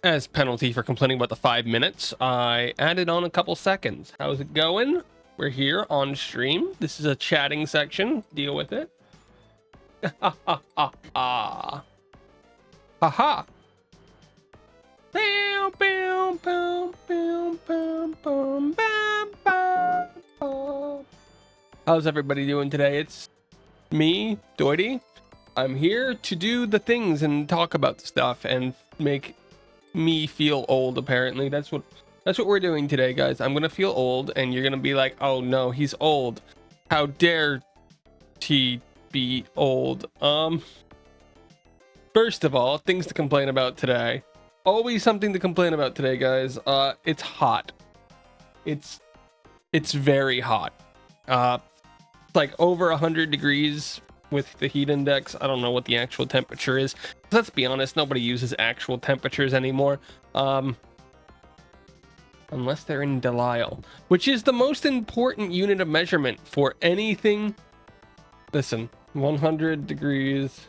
As penalty for complaining about the 5 minutes, I added on a couple seconds. How's it going? We're here on stream. This is a chatting section. Deal with it. Ha ha ha ha. Ha ha. Bam, bam, bam, bam, bam, bam, bam, bam, bam. How's everybody doing today? It's me, Doity. I'm here to do the things and talk about stuff and make me feel old. Apparently that's what we're doing today, guys. I'm gonna feel old and you're gonna be like, oh no, he's old, how dare he be old. First of all, things to complain about today. Always something to complain about today, guys. It's hot. It's very hot. It's like over 100 degrees with the heat index. I don't know what the actual temperature is. Let's be honest, nobody uses actual temperatures anymore. Unless they're in Delisle, which is the most important unit of measurement for anything. Listen, 100 degrees.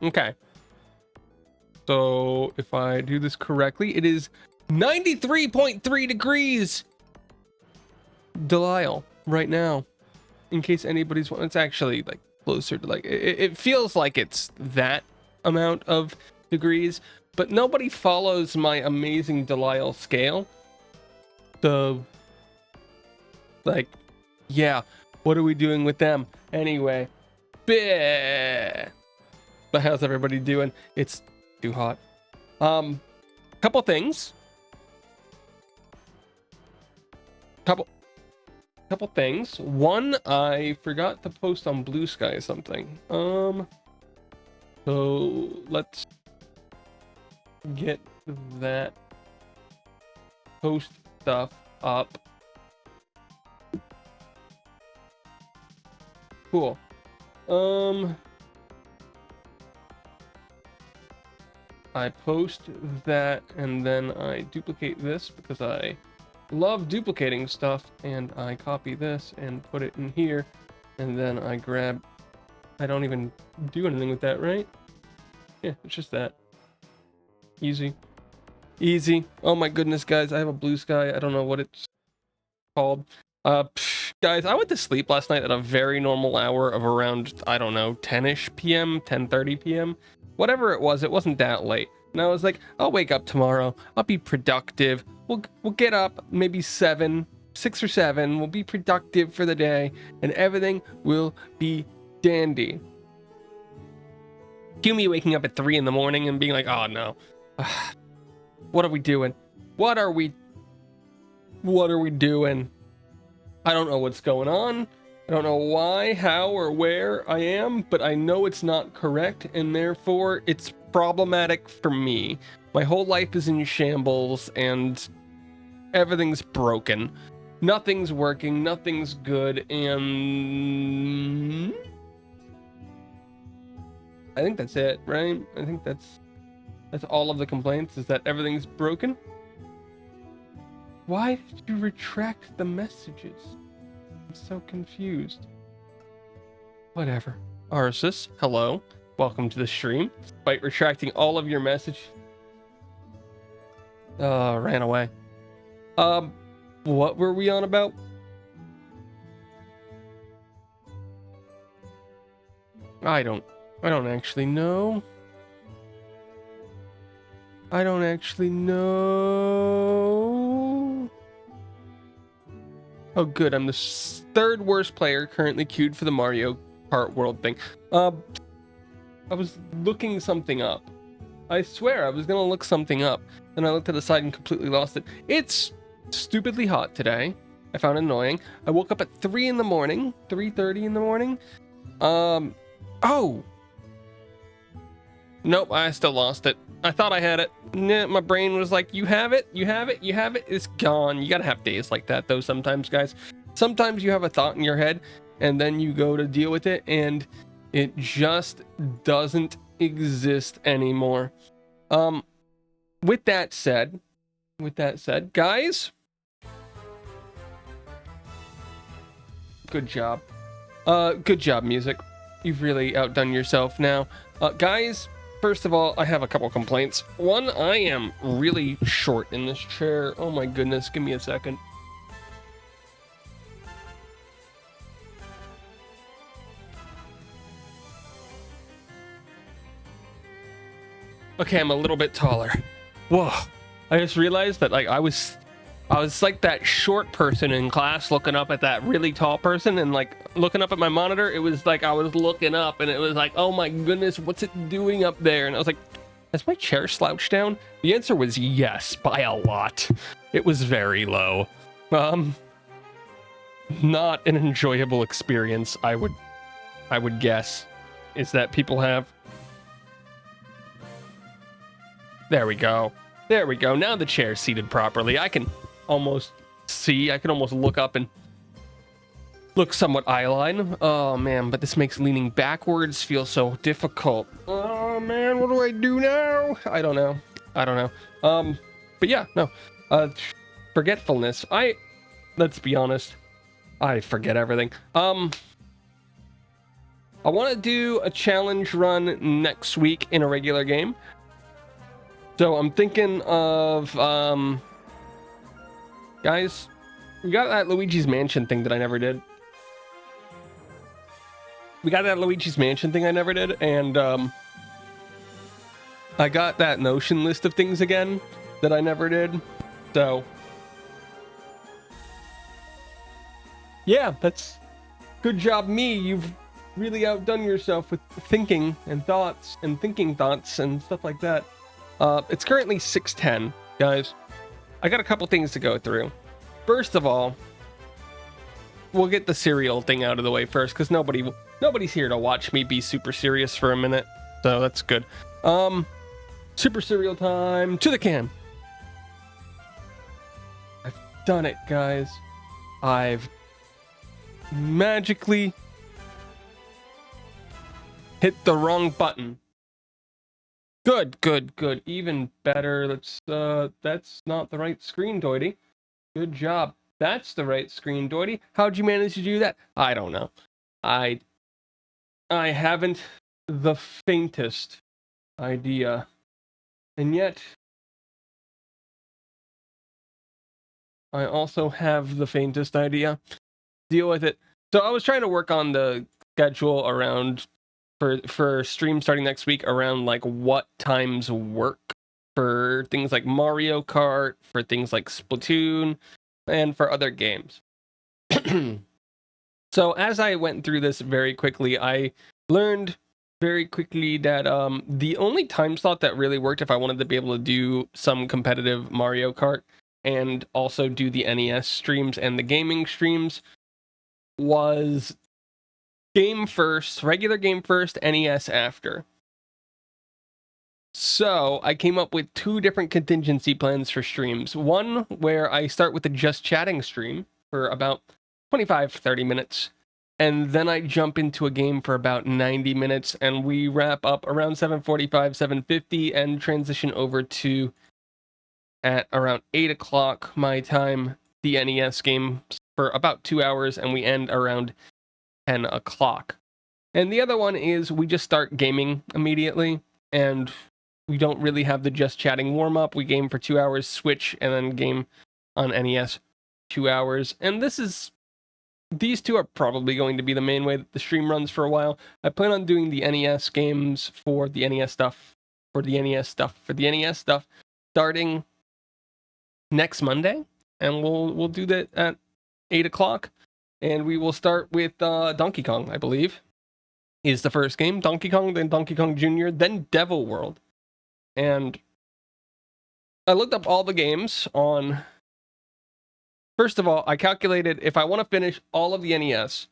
Okay. So if I do this correctly, it is 93.3 degrees Delisle right now. In case anybody's it's actually like closer to like it feels like it's that amount of degrees, but nobody follows my amazing Delisle scale. So like, yeah, what are we doing with them anyway? Bleh. But how's everybody doing? It's too hot. Couple things. Couple things. One, I forgot to post on Blue Sky something. So let's get that post stuff up. Cool. I post that and then I duplicate this because I love duplicating stuff, and I copy this and put it in here, and then I grab, I don't even do anything with that, right? Yeah, it's just that. Easy. Oh my goodness, guys, I have a Blue Sky. I don't know what it's called. Guys, I went to sleep last night at a very normal hour of around, I don't know, 10ish p.m, 10:30 p.m. Whatever it wasn't that late. And I was like, I'll wake up tomorrow. I'll be productive. We'll get up maybe 6 or 7. We'll be productive for the day, and everything will be dandy. Cue me waking up at 3 in the morning and being like, oh no, what are we doing? What are we doing? I don't know what's going on. I don't know why, how, or where I am, but I know it's not correct, and therefore it's problematic for me. My whole life is in shambles, and everything's broken. Nothing's working, nothing's good, and I think that's it, right? I think that's all of the complaints, is that everything's broken. Why did you retract the messages? I'm so confused. Whatever. Arsus, hello. Welcome to the stream. Despite retracting all of your message. Ran away. What were we on about? I don't actually know. Oh, good. I'm the third worst player currently queued for the Mario Kart World thing. I was looking something up. I swear I was gonna look something up, and I looked to the side and completely lost it. It's stupidly hot today. I found it annoying. I woke up at 3 in the morning, 3:30 in the morning. Oh. Nope, I still lost it. I thought I had it. Nah, my brain was like, you have it. It's gone. You gotta have days like that, though, sometimes, guys. Sometimes you have a thought in your head, and then you go to deal with it, and it just doesn't exist anymore. With that said, guys, good job. Good job, music. You've really outdone yourself now. Guys, first of all, I have a couple complaints. One, I am really short in this chair. Oh my goodness, give me a second. Okay, I'm a little bit taller. Whoa. I just realized that, like, I was like that short person in class looking up at that really tall person, and like looking up at my monitor, it was like I was looking up and it was like, oh my goodness, what's it doing up there? And I was like, has my chair slouched down? The answer was yes, by a lot. It was very low. Not an enjoyable experience, I would guess, is that people have. There we go. There we go. Now the chair's seated properly. I can almost see. I can almost look up and look somewhat eyeline. Oh, man, but this makes leaning backwards feel so difficult. Oh, man, what do I do now? I don't know. But yeah, no. Forgetfulness. Let's be honest. I forget everything. I want to do a challenge run next week in a regular game. So I'm thinking of, guys, we got that Luigi's Mansion thing that I never did. And, I got that Notion list of things again that I never did. So, yeah, that's good job, me. You've really outdone yourself with thinking and thoughts and thinking thoughts and stuff like that. It's currently 6:10, guys. I got a couple things to go through. First of all, we'll get the cereal thing out of the way first, because nobody's here to watch me be super serious for a minute, so that's good. Super cereal time. To the can. I've done it, guys. I've magically hit the wrong button. Good. Even better. That's not the right screen, Doity. Good job. That's the right screen, Doity. How'd you manage to do that? I don't know. I haven't the faintest idea. And yet, I also have the faintest idea. Deal with it. So I was trying to work on the schedule around for stream starting next week around like what times work for things like Mario Kart, for things like Splatoon, and for other games. So as I went through this very quickly, I learned very quickly that the only time slot that really worked if I wanted to be able to do some competitive Mario Kart and also do the NES streams and the gaming streams was game first, regular game first, NES after. So I came up with two different contingency plans for streams. One where I start with the just chatting stream for about 25-30 minutes, and then I jump into a game for about 90 minutes, and we wrap up around 7:45, 7:50, and transition over to, at around 8 o'clock my time, the NES game for about 2 hours, and we end around 10 o'clock. And the other one is we just start gaming immediately, and we don't really have the just chatting warm-up. We game for 2 hours, switch, and then game on NES 2 hours. And these two are probably going to be the main way that the stream runs for a while. I plan on doing the NES games for the NES stuff, starting next Monday, and we'll do that at 8 o'clock. And we will start with Donkey Kong, I believe, is the first game. Donkey Kong, then Donkey Kong Jr., then Devil World. And I looked up all the games on... First of all, I calculated if I want to finish all of the NES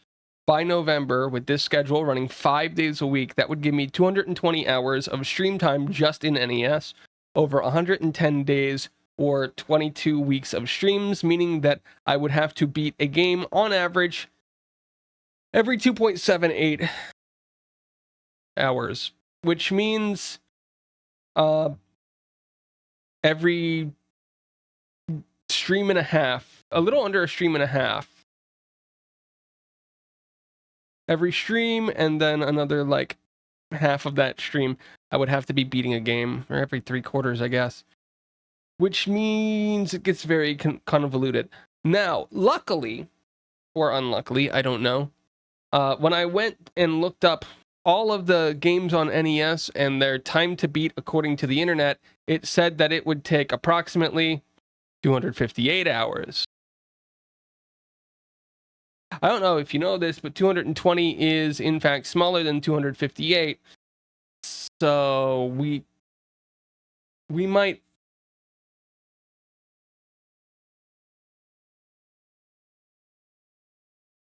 by November with this schedule running 5 days a week, that would give me 220 hours of stream time just in NES over 110 days or 22 weeks of streams, meaning that I would have to beat a game on average every 2.78 hours, which means every stream and a half, a little under a stream and a half. every stream, and then another like half of that stream I would have to be beating a game, or every 3/4, I guess. Which means it gets very convoluted. Now, luckily, or unluckily, I don't know, when I went and looked up all of the games on NES and their time to beat according to the internet, it said that it would take approximately 258 hours. I don't know if you know this, but 220 is in fact smaller than 258. So we might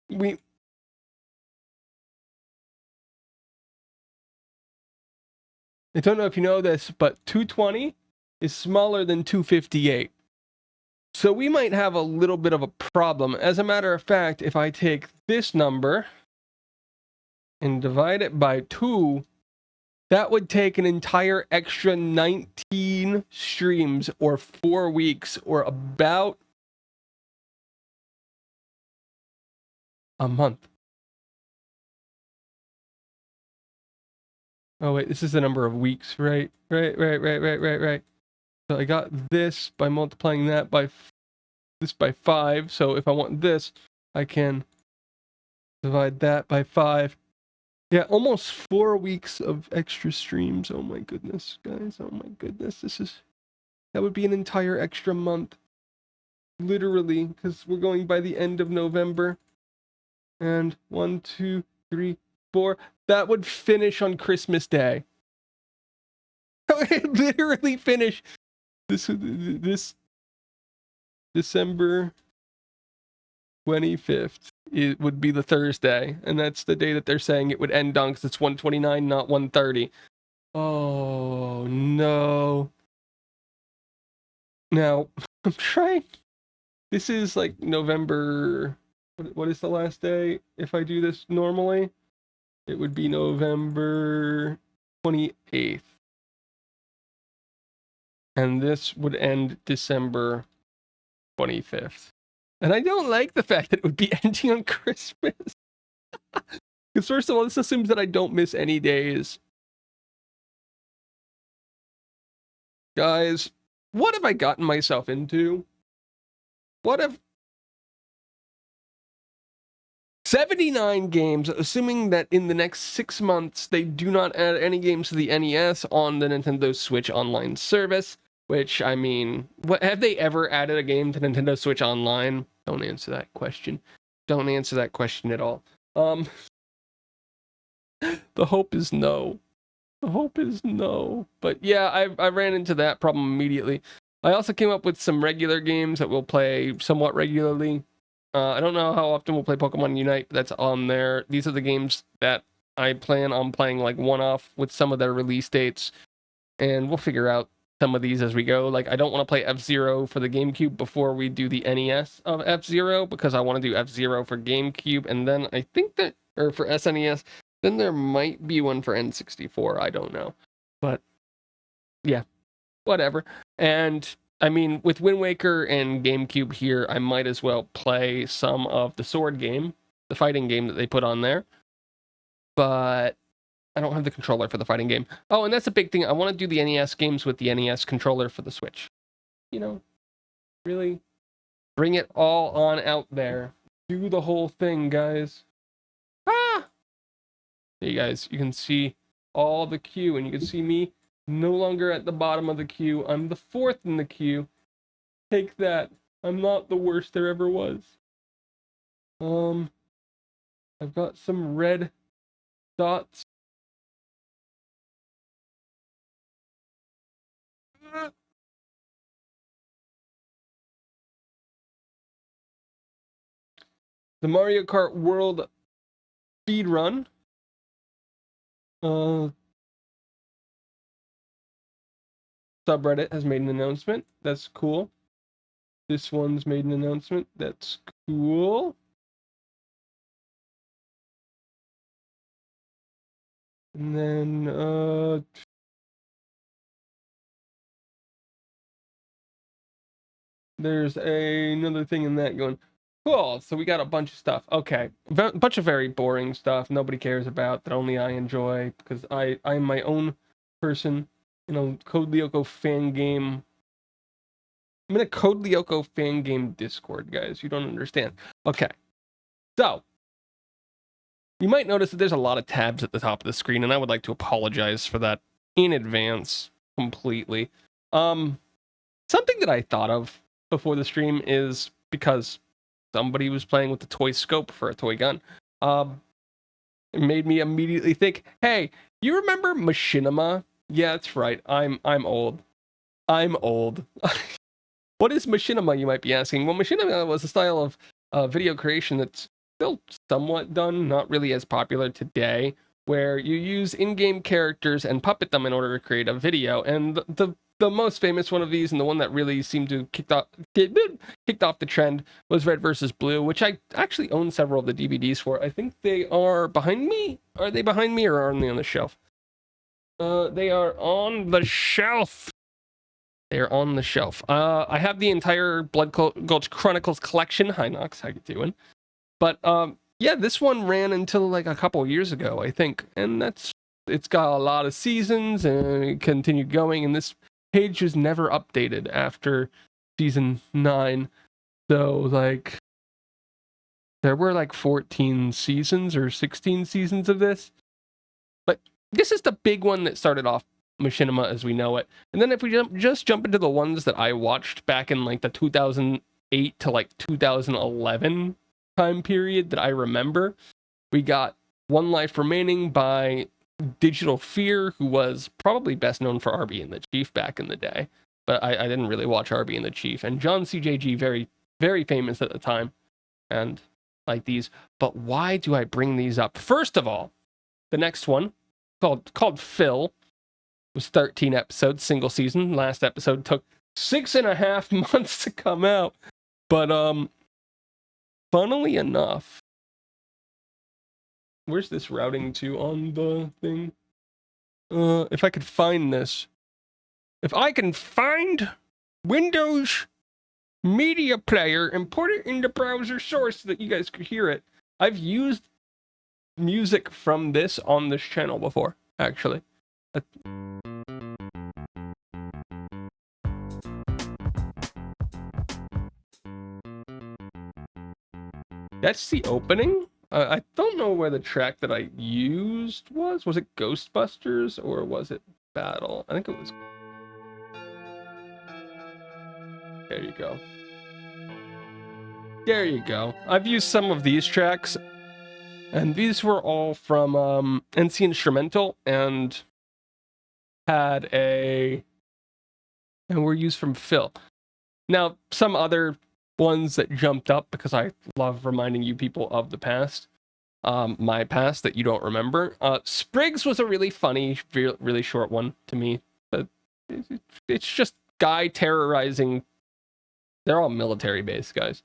we I don't know if you know this, but 220 is smaller than 258. So we might have a little bit of a problem. As a matter of fact, if I take this number and divide it by 2, that would take an entire extra 19 streams or 4 weeks or about a month. Oh wait, this is the number of weeks, right? Right. So I got this by multiplying that by this by 5. So if I want this, I can divide that by 5. Yeah, almost 4 weeks of extra streams. Oh my goodness, guys. Oh my goodness. That would be an entire extra month. Literally, because we're going by the end of November. And 1, 2, 3, 4. That would finish on Christmas Day. Literally finish this December 25th. It would be the Thursday, and that's the day that they're saying it would end on, because it's 129, not 130. Oh no. Now I'm trying. This is like November. What is the last day? If I do this normally, it would be November 28th. And this would end December 25th. And I don't like the fact that it would be ending on Christmas. Because first of all, this assumes that I don't miss any days. Guys, what have I gotten myself into? What have 79 games, assuming that in the next 6 months they do not add any games to the NES on the Nintendo Switch Online service, which, I mean, what have they ever added a game to Nintendo Switch Online? Don't answer that question. Don't answer that question at all. The hope is no. The hope is no. But yeah, I ran into that problem immediately. I also came up with some regular games that we'll play somewhat regularly. I don't know how often we'll play Pokemon Unite. That's on there. These are the games that I plan on playing like one-off with some of their release dates. And we'll figure out some of these as we go. Like, I don't want to play F-Zero for the GameCube before we do the NES of F-Zero, because I want to do F-Zero for GameCube. And then I think that, or for SNES, then there might be one for N64. I don't know. But yeah, whatever. And I mean, with Wind Waker and GameCube here, I might as well play some of the sword game, the fighting game that they put on there. But I don't have the controller for the fighting game. Oh, and that's a big thing. I want to do the NES games with the NES controller for the Switch. You know, really bring it all on out there. Do the whole thing, guys. Ah! Hey, guys, you can see all the queue, and you can see me no longer at the bottom of the queue. I'm the 4th in the queue. Take that. I'm not the worst there ever was. I've got some red dots. The Mario Kart World speedrun. Subreddit has made an announcement. That's cool. This one's made an announcement. That's cool. And then, there's another thing in that going. Cool. So we got a bunch of stuff. Okay. A bunch of very boring stuff nobody cares about that only I enjoy because I'm my own person. You know, Code Lyoko fan game. I'm in a Code Lyoko fan game Discord, guys. You don't understand. Okay. So you might notice that there's a lot of tabs at the top of the screen, and I would like to apologize for that in advance completely. Something that I thought of before the stream is because somebody was playing with the toy scope for a toy gun. It made me immediately think, hey, you remember Machinima? Yeah, that's right. I'm old. I'm old. What is Machinima, you might be asking? Well, Machinima was a style of video creation that's still somewhat done, not really as popular today, where you use in-game characters and puppet them in order to create a video. And the most famous one of these, and the one that really seemed to kicked off the trend, was Red versus Blue, which I actually own several of the DVDs for. I think they are behind me. Are they behind me or are they on the shelf? They are on the shelf. They're on the shelf. I have the entire Blood Gulch Chronicles collection. Hi, Nox. How you doing? But yeah, this one ran until like a couple years ago, I think, and it's got a lot of seasons and it continued going. And this page was never updated after season 9. So like, there were like 14 seasons or 16 seasons of this. But this is the big one that started off Machinima as we know it. And then if we just jump into the ones that I watched back in like the 2008 to like 2011 time period that I remember, we got One Life Remaining by Digital Fear, who was probably best known for RB and the Chief back in the day. But I didn't really watch RB and the Chief. And John CJG, very, very famous at the time. And like these. But why do I bring these up? First of all, the next one, called Phil, was 13 episodes, single season. Last episode took 6.5 months to come out. But funnily enough, where's this routing to on the thing? If I could find this. If I can find Windows Media Player and put it in the browser source so that you guys could hear it. I've used music from this on this channel before, actually. That's the opening? I don't know where the track that I used was. Was it Ghostbusters or was it Battle? I think it was. There you go. There you go. I've used some of these tracks, and these were all from NC Instrumental and were used from Phil. Now, some other ones that jumped up, because I love reminding you people of the past, my past that you don't remember. Spriggs was a really funny, really short one to me. But it's just guy terrorizing. They're all military-based guys.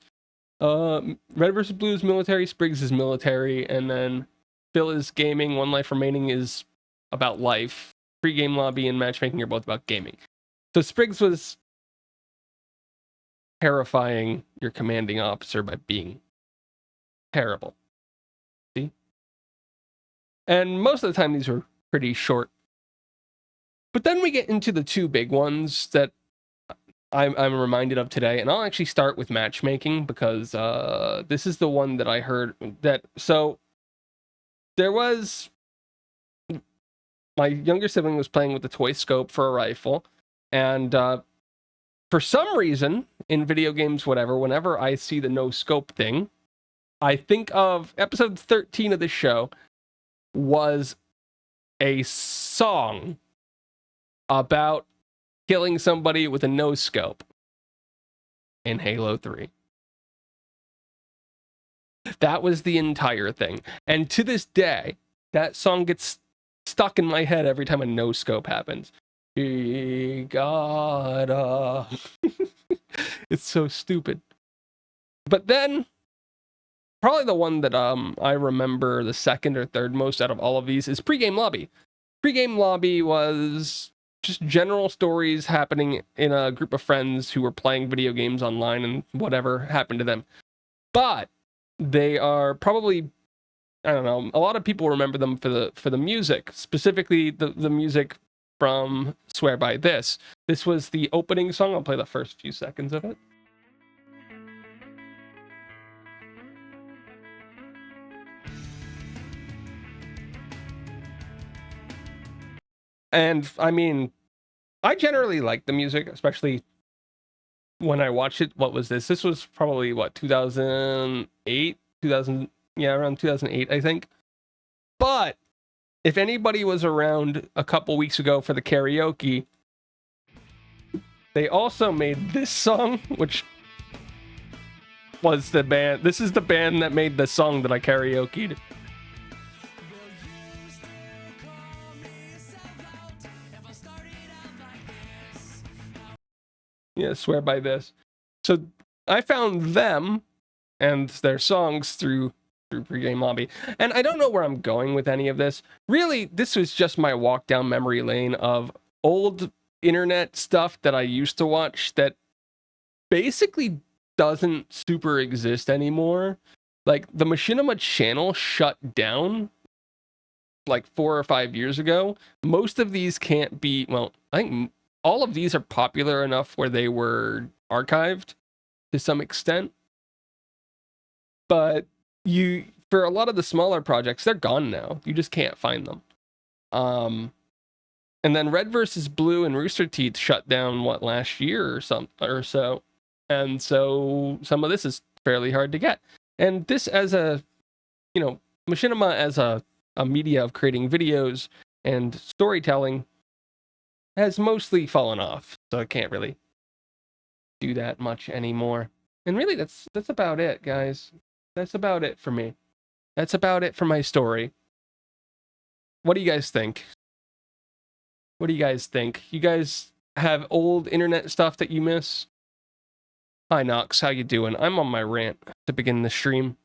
Red vs. Blue is military, Spriggs is military, and then Phil is gaming, One Life Remaining is about life. Pre-game lobby and matchmaking are both about gaming. So Spriggs was terrifying your commanding officer by being terrible. See? And most of the time these were pretty short. But then we get into the two big ones that I'm reminded of today, and I'll actually start with matchmaking because this is the one that I heard that. So there was my younger sibling was playing with the toy scope for a rifle, and for some reason in video games, whatever, whenever I see the no scope thing, I think of episode 13 of the show was a song about killing somebody with a no scope in Halo 3. That was the entire thing. And to this day, that song gets stuck in my head every time a no scope happens. He got It's so stupid. But then, probably the one that I remember the second or third most out of all of these is Pre-Game Lobby. Pre-Game Lobby was just general stories happening in a group of friends who were playing video games online and whatever happened to them. but they are probably, I don't know, a lot of people remember them for the music, specifically the music from Swear by This. This was the opening song. I'll play the first few seconds of it. And I mean, I generally like the music, especially when I watched it. What was this? This was probably what, 2008, 2000, yeah, around 2008, I think. But if anybody was around a couple weeks ago for the karaoke, they also made this song, which was the band. This is the band that made the song that I karaoke'd. Yeah, Swear by This. So I found them and their songs through Pregame Lobby. And I don't know where I'm going with any of this. Really, this was just my walk down memory lane of old internet stuff that I used to watch that basically doesn't super exist anymore. Like, the Machinima channel shut down like 4 or 5 years ago. Most of these can't be, well, I think all of these are popular enough where they were archived to some extent. But for a lot of the smaller projects, they're gone now. You just can't find them. And then Red versus Blue and Rooster Teeth shut down last year or so. And so some of this is fairly hard to get. And this as a, Machinima as a media of creating videos and storytelling has mostly fallen off. So I can't really do that much anymore. And really, that's about it, guys. That's about it for me. That's about it for my story. What do you guys think? What do you guys think? You guys have old internet stuff that you miss? Hi, Nox. How you doing? I'm on my rant to begin the stream.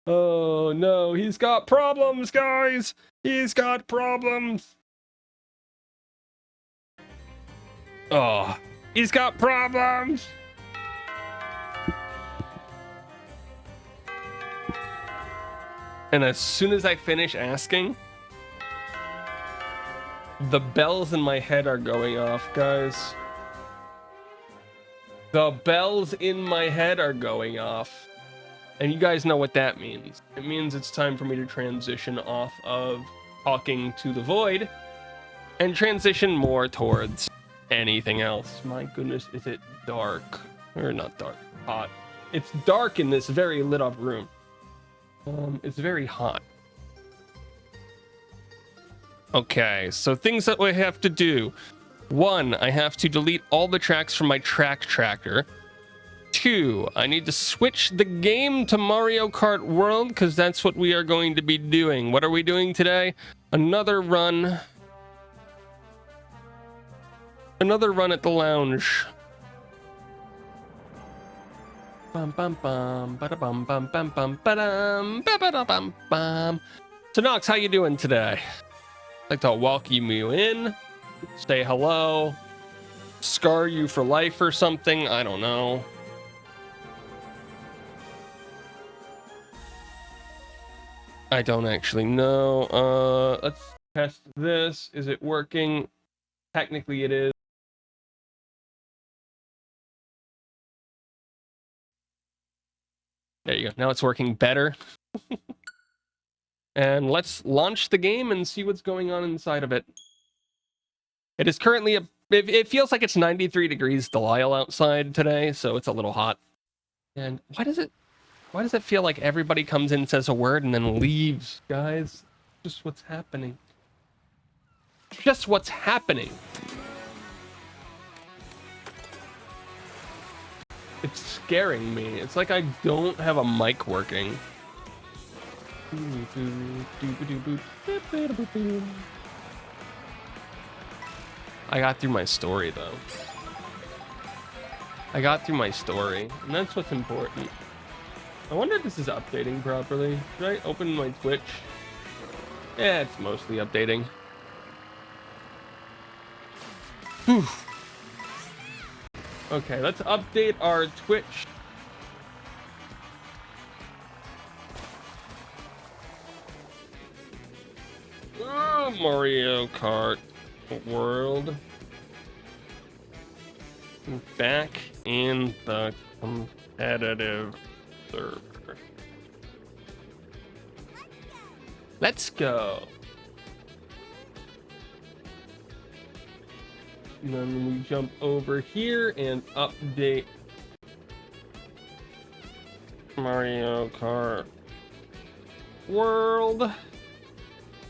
Oh, no. He's got problems, guys. He's got problems. Oh, he's got problems. And as soon as I finish asking, the bells in my head are going off, guys. The bells in my head are going off. And you guys know what that means. It means it's time for me to transition off of talking to the void and transition more towards anything else. My goodness, is it dark? Or not dark, hot. It's dark in this very lit up room. It's very hot. Okay, so things that we have to do. 1, I have to delete all the tracks from my track tracker. 2, I need to switch the game to Mario Kart World, because that's what we are going to be doing. What are we doing today? Another run. Another run at the lounge. Bum bum bum bada bum bum bum bum badum ba bum bum. So Nox, how you doing today? I'd like to welcome you in, say hello, scar you for life or something. I don't know. I don't actually know. Let's test this. Is it working? Technically, it is. There you go. Now it's working better. And let's launch the game and see what's going on inside of it. It is currently it feels like it's 93 degrees Delisle outside today, so it's a little hot. And why does it feel like everybody comes in, says a word, and then leaves, guys? Just what's happening. Just what's happening. It's scaring me. It's like I don't have a mic working. I got through my story, though. I got through my story, and that's what's important. I wonder if this is updating properly. Should I open my Twitch? Yeah, it's mostly updating. Whew. Okay, let's update our Twitch Oh, Mario Kart World. Back in the competitive server. Let's go. And then we jump over here and update Mario Kart World.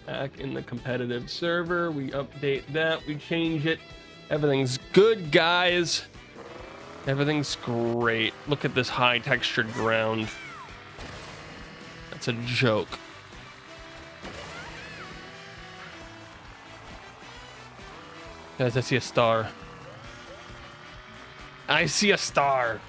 Back in the competitive server, we update that, we change it. Everything's good, guys. Everything's great. Look at this high textured ground. That's a joke. Guys, I see a star. I see a star.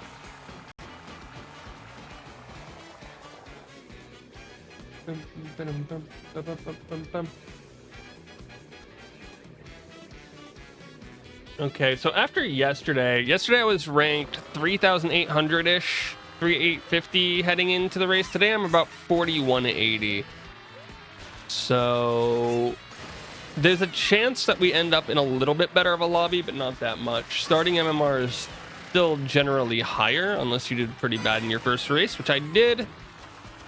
Okay, so after yesterday I was ranked 3,800-ish, 3,850 heading into the race. Today I'm about 4,180. So there's a chance that we end up in a little bit better of a lobby, but not that much. Starting MMR is still generally higher, unless you did pretty bad in your first race, which I did.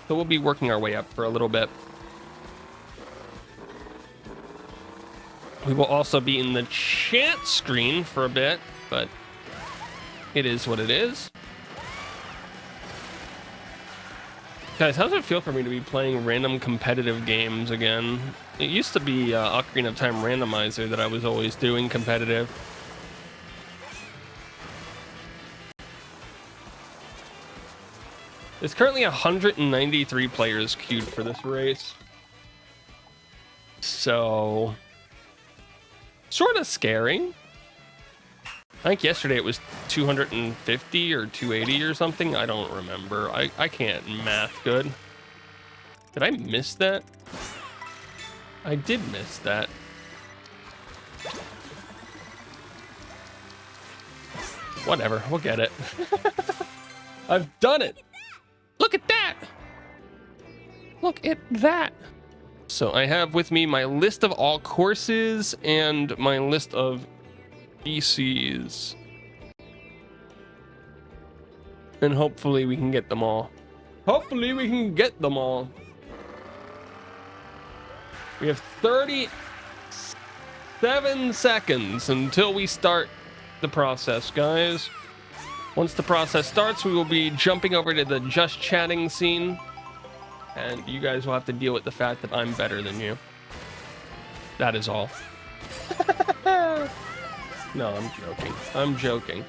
So we'll be working our way up for a little bit. We will also be in the chat screen for a bit, but it is what it is. Guys, how does it feel for me to be playing random competitive games again? It used to be Ocarina of Time Randomizer that I was always doing competitive. There's currently 193 players queued for this race. So sort of scary. I think yesterday it was 250 or 280 or something. I don't remember. I can't math good. Did I miss that? I did miss that. Whatever, we'll get it. I've done it. Look at that. Look at that. So I have with me my list of all courses and my list of PCs. And hopefully we can get them all. Hopefully we can get them all. We have 37 seconds until we start the process, guys. Once the process starts, we will be jumping over to the just chatting scene. And you guys will have to deal with the fact that I'm better than you. That is all. No, I'm joking. I'm joking.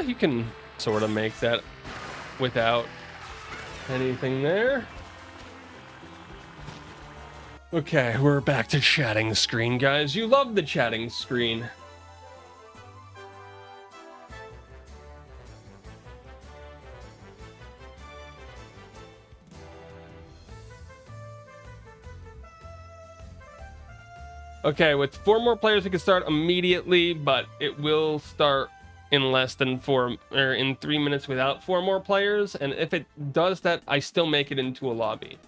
You can sort of make that without anything there. Okay, we're back to chatting screen, guys. You love the chatting screen. Okay, with 4 more players, we can start immediately, but it will start in less than 3 minutes without 4 more players. And if it does that, I still make it into a lobby.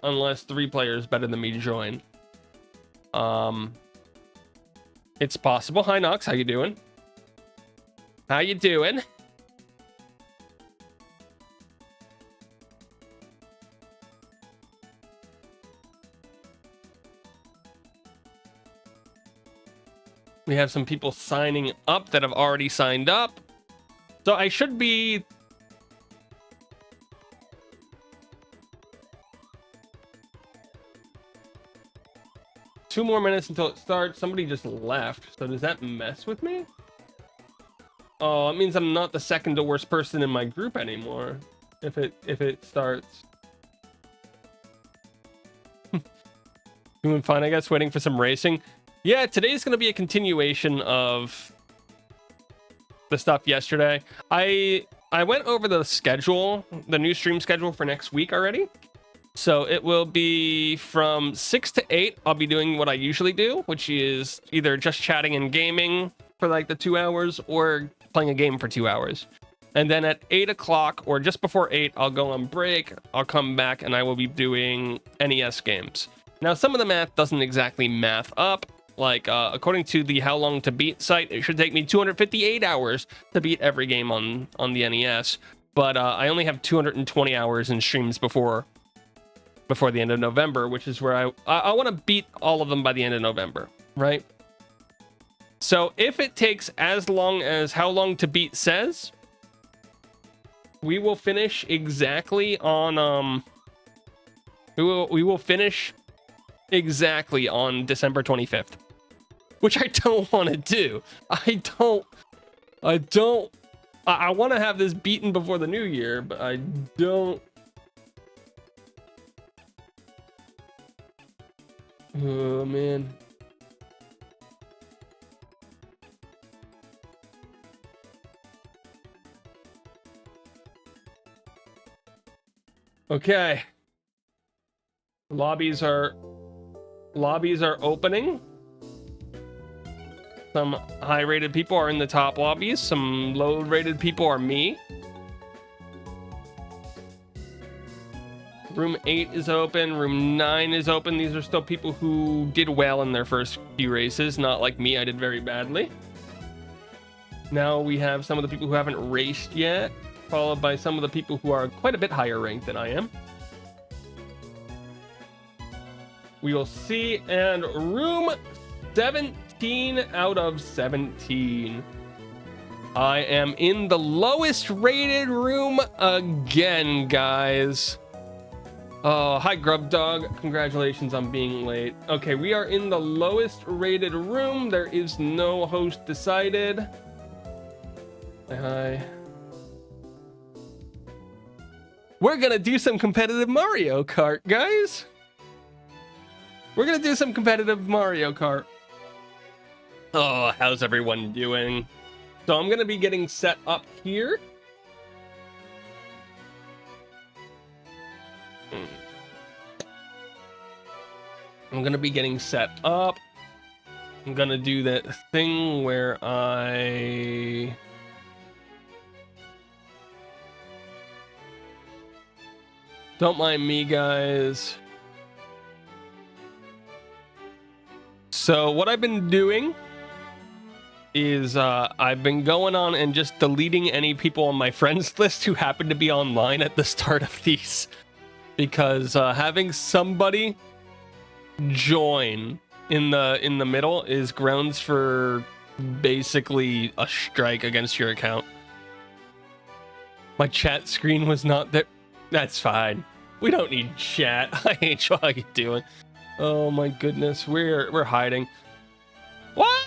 Unless 3 players better than me join. It's possible. Hi Nox, how you doing? How you doing? We have some people signing up that have already signed up. So I should be... Two more minutes until it starts. Somebody just left. So does that mess with me? Oh, it means I'm not the second to worst person in my group anymore. If it starts. Doing fine, I guess. Waiting for some racing. Yeah, today's going to be a continuation of the stuff yesterday. I went over the schedule, the new stream schedule for next week already. So it will be from 6 to 8. I'll be doing what I usually do, which is either just chatting and gaming, for like the 2 hours or playing a game for 2 hours. And then at 8 o'clock or just before 8, I'll go on break. I'll come back and I will be doing NES games. Now, some of the math doesn't exactly math up. Like, according to the How Long to Beat site, it should take me 258 hours to beat every game on the NES. But I only have 220 hours in streams before the end of November, which is where I want to beat all of them by the end of November, right? So if it takes as long as How Long to Beat says, we will finish exactly on we will finish exactly on December 25th, which I don't want to do. I want to have this beaten before the new year, but I don't. Oh man. Okay. Lobbies are opening. Some high-rated people are in the top lobbies. Some low-rated people are me. Room 8 is open. Room 9 is open. These are still people who did well in their first few races. Not like me, I did very badly. Now we have some of the people who haven't raced yet, followed by some of the people who are quite a bit higher ranked than I am. We will see. And room 17 out of 17. I am in the lowest rated room again, guys. Oh, hi, Grub Dog. Congratulations on being late. Okay, we are in the lowest rated room. There is no host decided. Hi. We're gonna do some competitive Mario Kart, guys. We're gonna do some competitive Mario Kart. Oh, how's everyone doing? So I'm gonna be getting set up here. I'm gonna be getting set up. I'm gonna do that thing where I... Don't mind me, guys. So what I've been doing is I've been going on and just deleting any people on my friends list who happen to be online at the start of these. Because having somebody join in the middle is grounds for basically a strike against your account. My chat screen was not there. That's fine. We don't need chat. I ain't sure how you doing. Oh my goodness, we're hiding. What?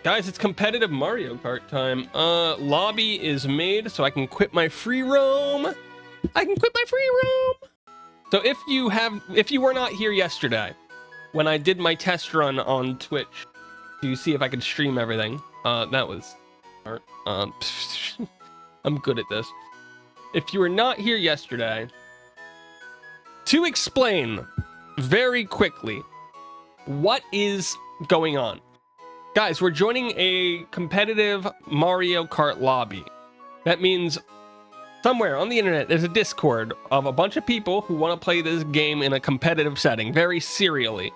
Guys, it's competitive Mario Kart time. Lobby is made so I can quit my free roam. I can quit my free roam. So if you were not here yesterday, when I did my test run on Twitch to see if I could stream everything, that was smart. I'm good at this. If you were not here yesterday, to explain very quickly what is going on. Guys, we're joining a competitive Mario Kart lobby. That means somewhere on the internet, there's a Discord of a bunch of people who want to play this game in a competitive setting, very serially.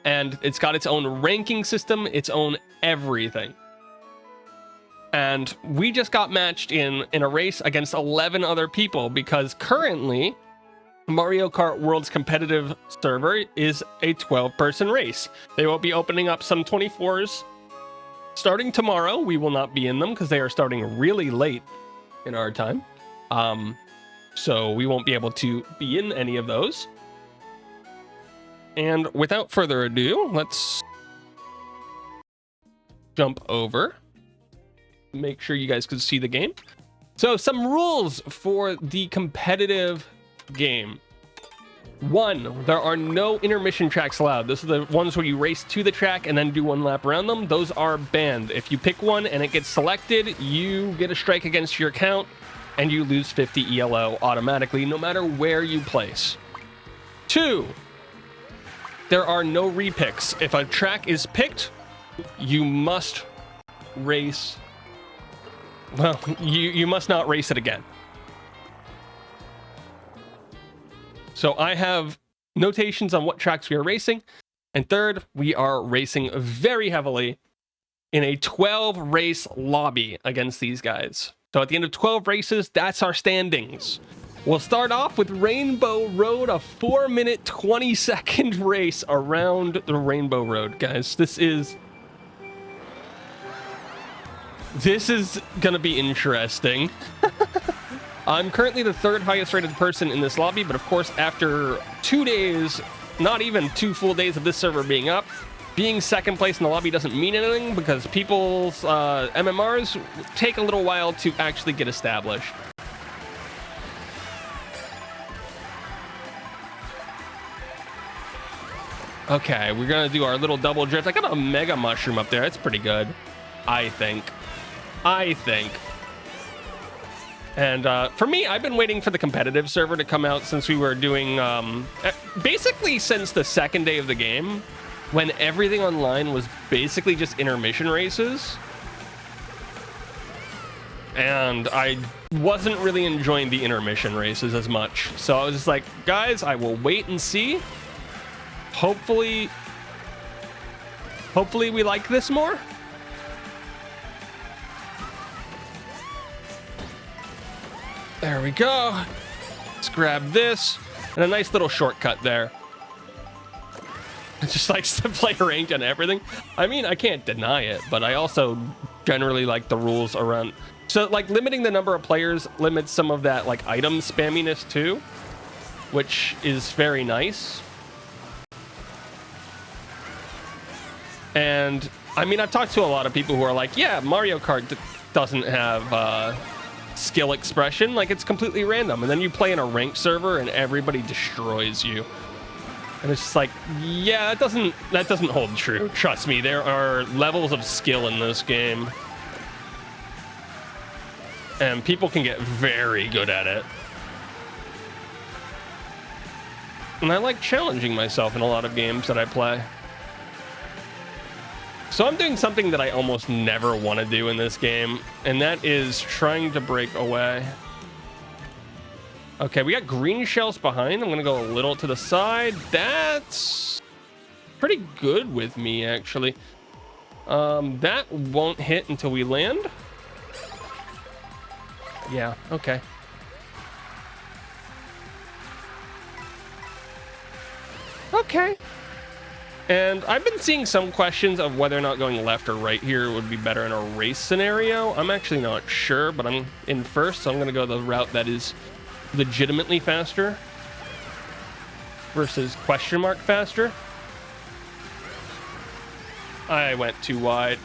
And it's got its own ranking system, its own everything. And we just got matched in a race against 11 other people because currently Mario Kart World's competitive server is a 12-person race. They will be opening up some 24s starting tomorrow. We will not be in them because they are starting really late in our time. So we won't be able to be in any of those. And without further ado, let's jump over. Make sure you guys can see the game. So some rules for the competitive game. 1, there are no intermission tracks allowed. Those are the ones where you race to the track and then do one lap around them. Those are banned. If you pick one and it gets selected, you get a strike against your account and you lose 50 ELO automatically, no matter where you place. 2, there are no repicks. If a track is picked, you must race, well, you must not race it again. So I have notations on what tracks we are racing. And third, we are racing very heavily in a 12 race lobby against these guys. So at the end of 12 races, that's our standings. We'll start off with Rainbow Road, a 4-minute, 20-second race around the Rainbow Road, guys. This is gonna be interesting. I'm currently the 3rd highest rated person in this lobby, but of course, after 2 days, not even 2 full days of this server being up, being 2nd place in the lobby doesn't mean anything because people's MMRs take a little while to actually get established. Okay, we're gonna do our little double drift. I got a mega mushroom up there. That's pretty good, I think. And for me, I've been waiting for the competitive server to come out since we were doing, basically since the 2nd day of the game, when everything online was basically just intermission races. And I wasn't really enjoying the intermission races as much. So I was just like, guys, I will wait and see. Hopefully we like this more. There we go. Let's grab this. And a nice little shortcut there. It just likes to play range on everything. I mean, I can't deny it, but I also generally like the rules around. So, like, limiting the number of players limits some of that, like, item spamminess too, which is very nice. And, I mean, I've talked to a lot of people who are like, yeah, Mario Kart doesn't have skill expression. Like, it's completely random. And then you play in a ranked server and everybody destroys you. And it's just like, yeah, that doesn't hold true. Trust me, there are levels of skill in this game. And people can get very good at it. And I like challenging myself in a lot of games that I play. So I'm doing something that I almost never want to do in this game, and that is trying to break away. Okay, we got green shells behind. I'm going to go a little to the side. That's pretty good with me, actually. That won't hit until we land. Yeah, okay. Okay. And I've been seeing some questions of whether or not going left or right here would be better in a race scenario. I'm actually not sure, but I'm in first, so I'm going to go the route that is legitimately faster versus question mark faster. I went too wide.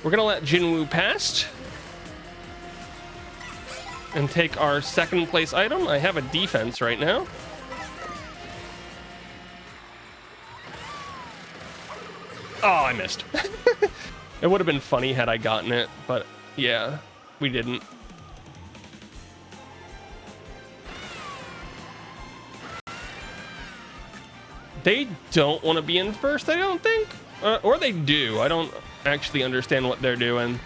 We're going to let Jinwoo past and take our 2nd place item. I have a defense right now. Oh, I missed. It would have been funny had I gotten it, but yeah, we didn't. They don't want to be in first, I don't think. Or they do. I don't actually understand what they're doing.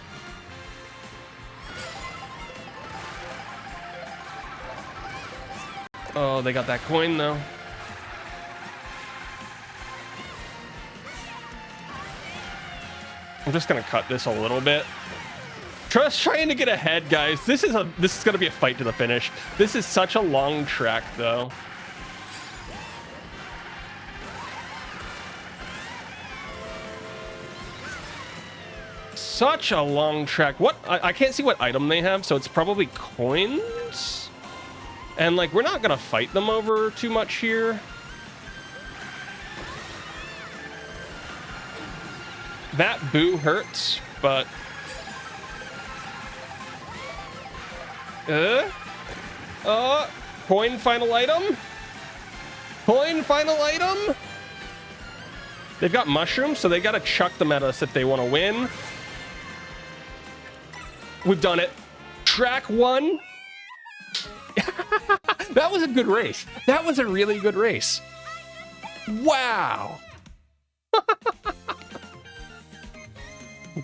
Oh, they got that coin, though. I'm just gonna cut this a little bit. Just trying to get ahead, guys. This is gonna be a fight to the finish. This is such a long track, though. Such a long track. What? I can't see what item they have, so it's probably coins. And like, we're not gonna fight them over too much here. That boo hurts, but coin final item. Coin final item. They've got mushrooms, so they gotta chuck them at us if they want to win. We've done it. Track 1. That was a good race. That was a really good race. Wow.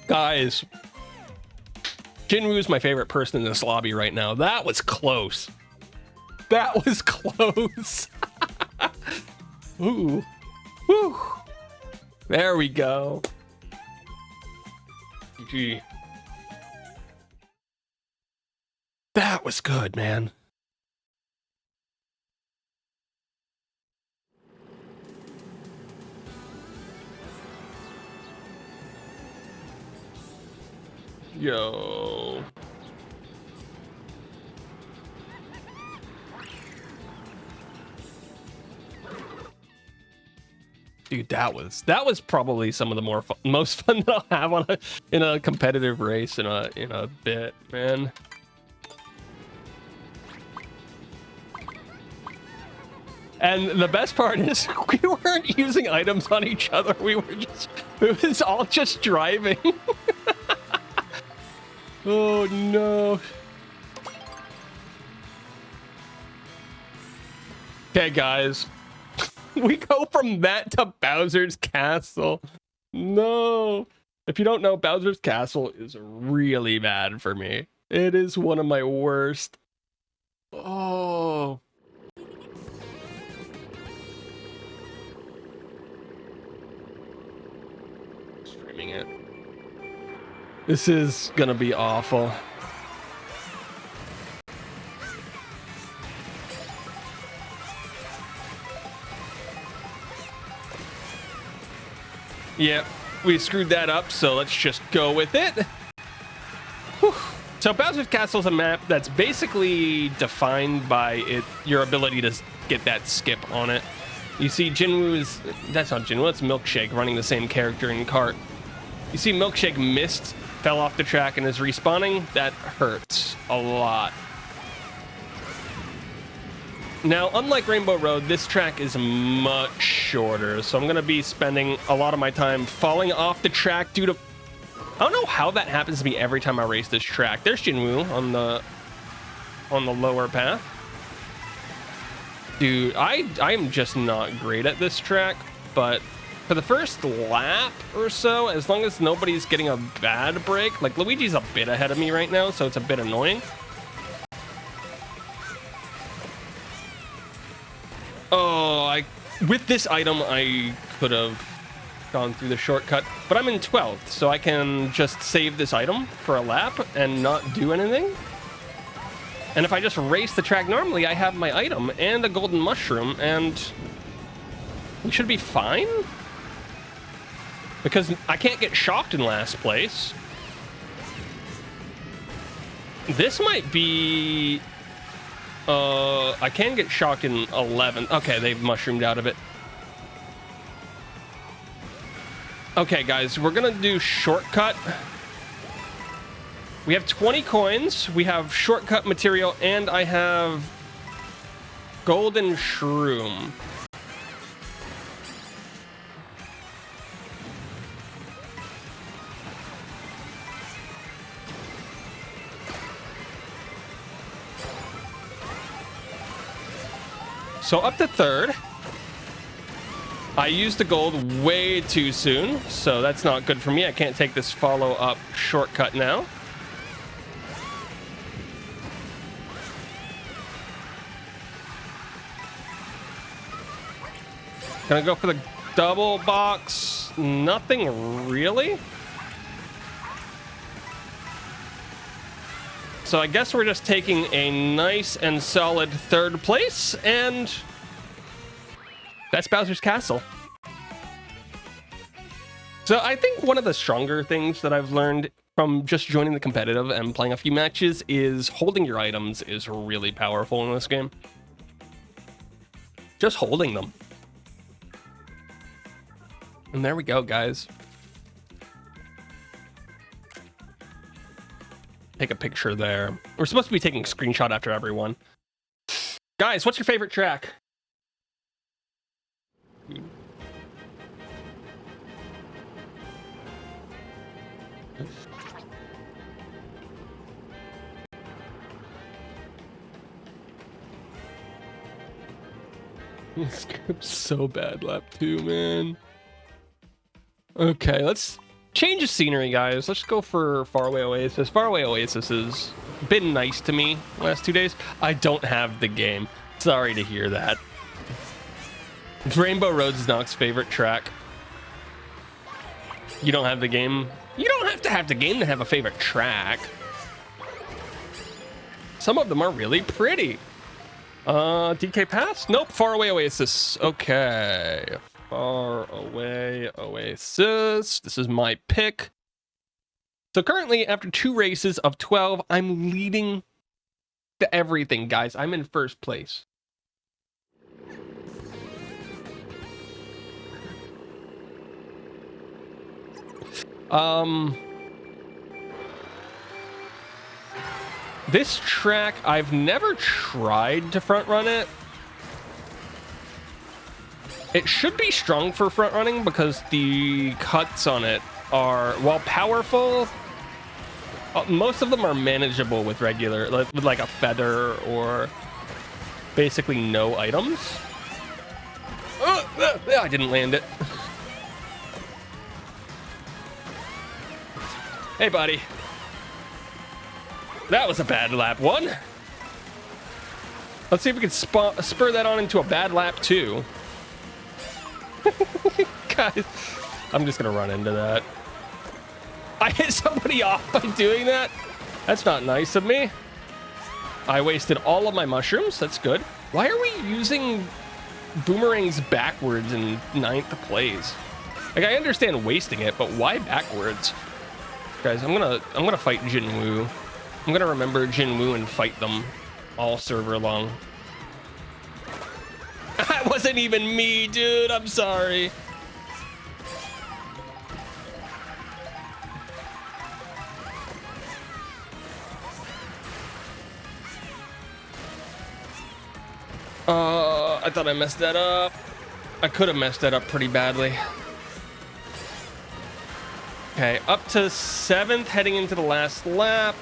Guys, Jinwoo is my favorite person in this lobby right now. That was close. That was close. Ooh. Woo. There we go. GG. That was good, man. Yo. Dude, that was probably some of the most fun that I'll have on in a competitive race in a bit, man. And the best part is we weren't using items on each other. It was all just driving. Oh no. Okay, guys. We go from that to Bowser's Castle. No. If you don't know, Bowser's Castle is really bad for me. It is one of my worst. Oh. Streaming it. This is gonna be awful. Yeah, we screwed that up, so let's just go with it. Whew. So Bowser's Castle is a map that's basically defined by your ability to get that skip on it. You see that's not Jinwoo, it's Milkshake running the same character in Kart. You see Milkshake missed, fell off the track, and is respawning. That hurts a lot. Now, unlike Rainbow Road, this track is much shorter, so I'm going to be spending a lot of my time falling off the track due to... I don't know how that happens to me every time I race this track. There's Jinwoo on the lower path. Dude, I am just not great at this track, but for the first lap or so, as long as nobody's getting a bad break, like Luigi's a bit ahead of me right now, so it's a bit annoying. Oh, with this item, I could have gone through the shortcut, but I'm in 12th, so I can just save this item for a lap and not do anything. And if I just race the track normally, I have my item and a golden mushroom, and we should be fine. Because I can't get shocked in last place. This might be... I can get shocked in 11th. Okay, they've mushroomed out of it. Okay, guys, we're gonna do shortcut. We have 20 coins, we have shortcut material, and I have golden shroom. So up to third. I used the gold way too soon, so that's not good for me. I can't take this follow-up shortcut now. Gonna go for the double box. Nothing really. So I guess we're just taking a nice and solid third place, and that's Bowser's Castle. So I think one of the stronger things that I've learned from just joining the competitive and playing a few matches is holding your items is really powerful in this game. Just holding them. And there we go, guys. Take a picture there. We're supposed to be taking a screenshot after everyone. Guys, what's your favorite track? This script's so bad, lap 2, man. Okay, let's Change of scenery, guys. Let's go for Faraway Oasis. Faraway Oasis has been nice to me last 2 days. I don't have the game. Sorry to hear that. Rainbow Roads is Nox's favorite track. You don't have the game? You don't have to have the game to have a favorite track. Some of them are really pretty. DK Pass? Nope, Faraway Oasis. Okay. Faraway Oasis. This is my pick. So currently, after 2 races of 12, I'm leading to everything, guys. I'm in first place. This track, I've never tried to front run it. It should be strong for front running because the cuts on it are, while powerful, most of them are manageable with regular, with like a feather or basically no items. I didn't land it. Hey, buddy. That was a bad lap 1. Let's see if we can spur that on into a bad lap 2. Guys, I'm just gonna run into that. I hit somebody off by doing that. That's not nice of me. I wasted all of my mushrooms. That's good. Why are we using boomerangs backwards in 9th place? Like, I understand wasting it, but why backwards? Guys, I'm gonna fight Jinwoo. I'm gonna remember Jinwoo and fight them all server long. That wasn't even me, dude. I'm sorry. I thought I messed that up. I could have messed that up pretty badly. Okay, up to 7th, heading into the last lap.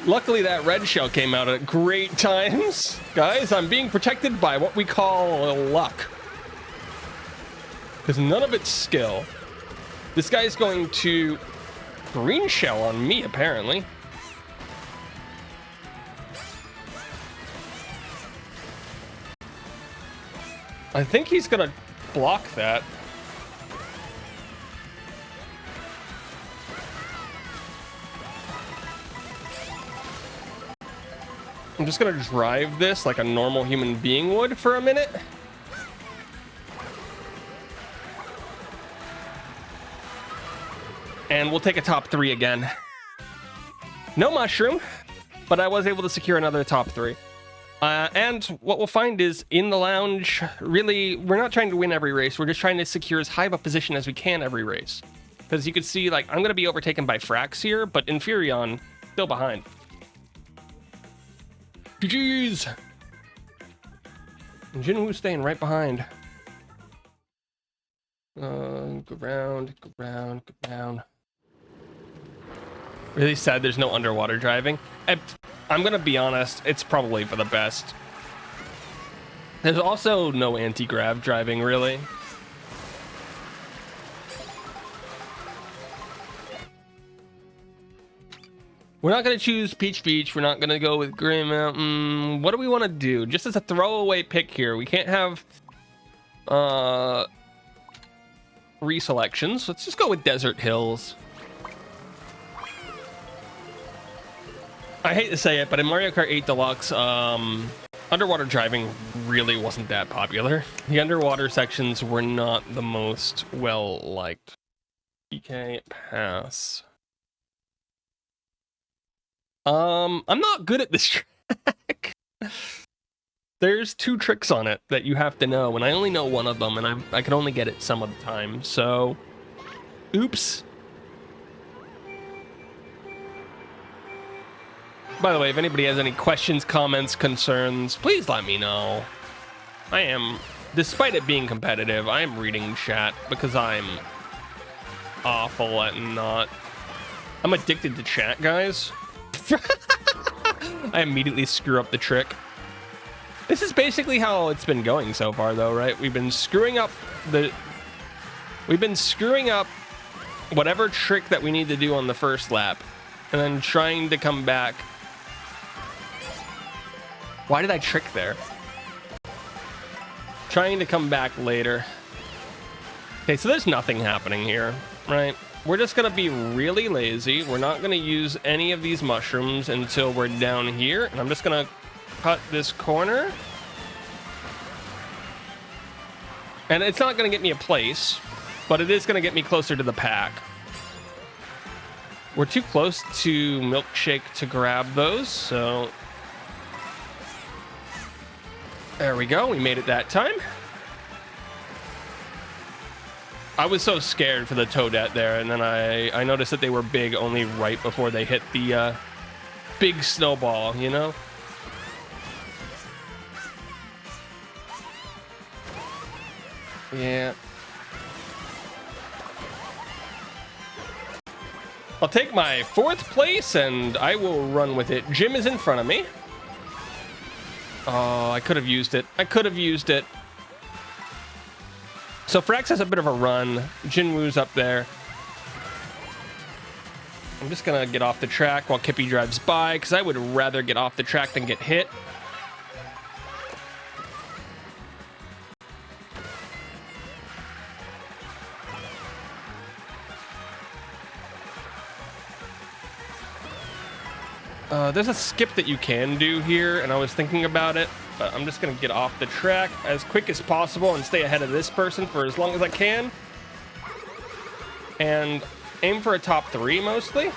Luckily, that red shell came out at great times. Guys, I'm being protected by what we call luck. Because none of it's skill. This guy's going to green shell on me, apparently. I think he's gonna block that. I'm just gonna drive this like a normal human being would for a minute. And we'll take a top 3 again. No mushroom, but I was able to secure another top 3. And what we'll find is in the lounge, really, we're not trying to win every race. We're just trying to secure as high of a position as we can every race. Because you can see, like, I'm going to be overtaken by Frax here, but Infurion still behind. GG's! And Jinwoo's staying right behind. Go round, go round, go round. Really sad there's no underwater driving. I'm gonna be honest, it's probably for the best. There's also no anti-grav driving, really. We're not gonna choose Peach Beach. We're not gonna go with Grey Mountain. What do we want to do? Just as a throwaway pick here, we can't have reselections. Let's just go with Desert Hills. I hate to say it, but in Mario Kart 8 Deluxe, underwater driving really wasn't that popular. The underwater sections were not the most well-liked. DK Pass. I'm not good at this track. There's 2 tricks on it that you have to know, and I only know one of them, and I can only get it some of the time, so... Oops. By the way, if anybody has any questions, comments, concerns, please let me know. I am, despite it being competitive, I am reading chat because I'm awful at not... I'm addicted to chat, guys. I immediately screw up the trick. This is basically how it's been going so far, though, right? We've been screwing up whatever trick that we need to do on the first lap, and then trying to come back. Why did I trick there? Trying to come back later. Okay, so there's nothing happening here, right? We're just gonna be really lazy. We're not gonna use any of these mushrooms until we're down here, and I'm just gonna cut this corner. And it's not gonna get me a place, but it is gonna get me closer to the pack. We're too close to Milkshake to grab those, so there we go. We made it that time. I was so scared for the Toadette there, and then I noticed that they were big only right before they hit the big snowball, you know? Yeah. I'll take my 4th place, and I will run with it. Jim is in front of me. Oh, I could have used it. I could have used it. So Frax has a bit of a run. Jinwoo's up there. I'm just gonna get off the track while Kippy drives by, because I would rather get off the track than get hit. There's a skip that you can do here, and I was thinking about it, but I'm just going to get off the track as quick as possible and stay ahead of this person for as long as I can. And aim for a top 3 mostly.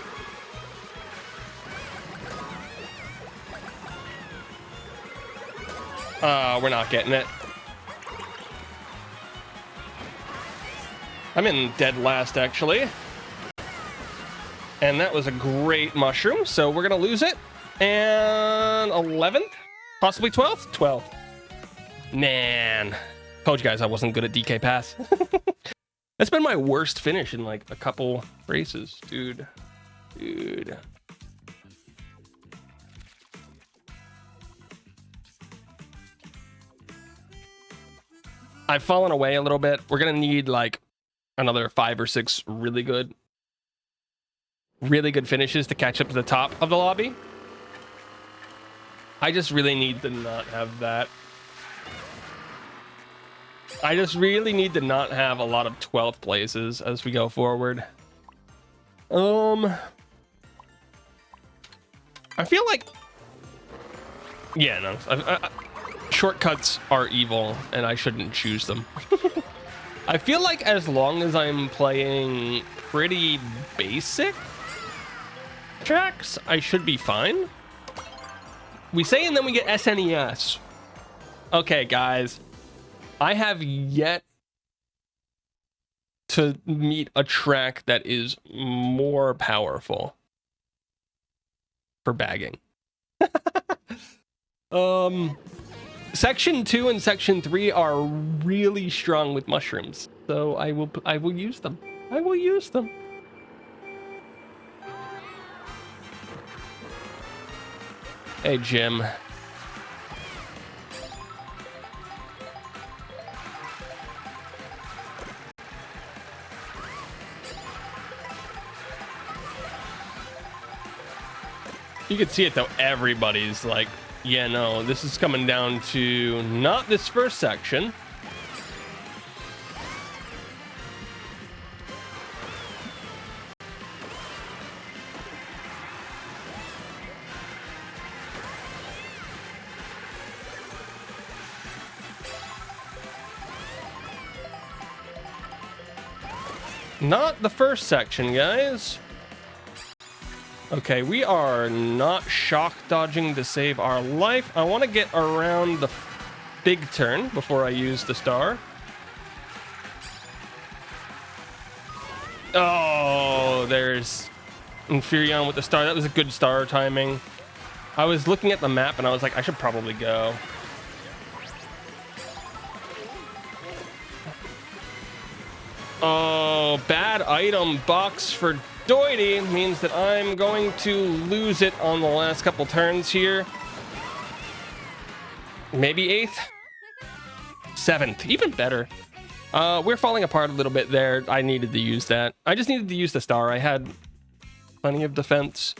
We're not getting it. I'm in dead last, actually. And that was a great mushroom, so we're going to lose it. And 11th? Possibly 12th? 12th. Man. Told you guys I wasn't good at DK Pass. That's been my worst finish in like a couple races, dude. Dude. I've fallen away a little bit. We're going to need like another 5 or 6 really good finishes to catch up to the top of the lobby. I just really need to not have that. I just really need to not have a lot of 12th places as we go forward. I feel like, yeah, no, shortcuts are evil and I shouldn't choose them. I feel like as long as I'm playing pretty basic tracks, I should be fine. We say and then we get SNES. Okay, guys. I have yet to meet a track that is more powerful for bagging. Section 2 and Section 3 are really strong with mushrooms. So I will use them. I will use them. Hey, Jim. You can see it though, everybody's like, yeah, no, this is coming down to not this first section. Not the first section, guys. Okay, we are not shock dodging to save our life. I want to get around the big turn before I use the star. Oh, there's Infurion with the star. That was a good star timing. I was looking at the map and I was like, I should probably go. Oh, bad item box for Doity means that I'm going to lose it on the last couple turns here. maybe 8th, 7th, even better. We're falling apart a little bit there. I needed to use that. I just needed to use the star. I had plenty of defense,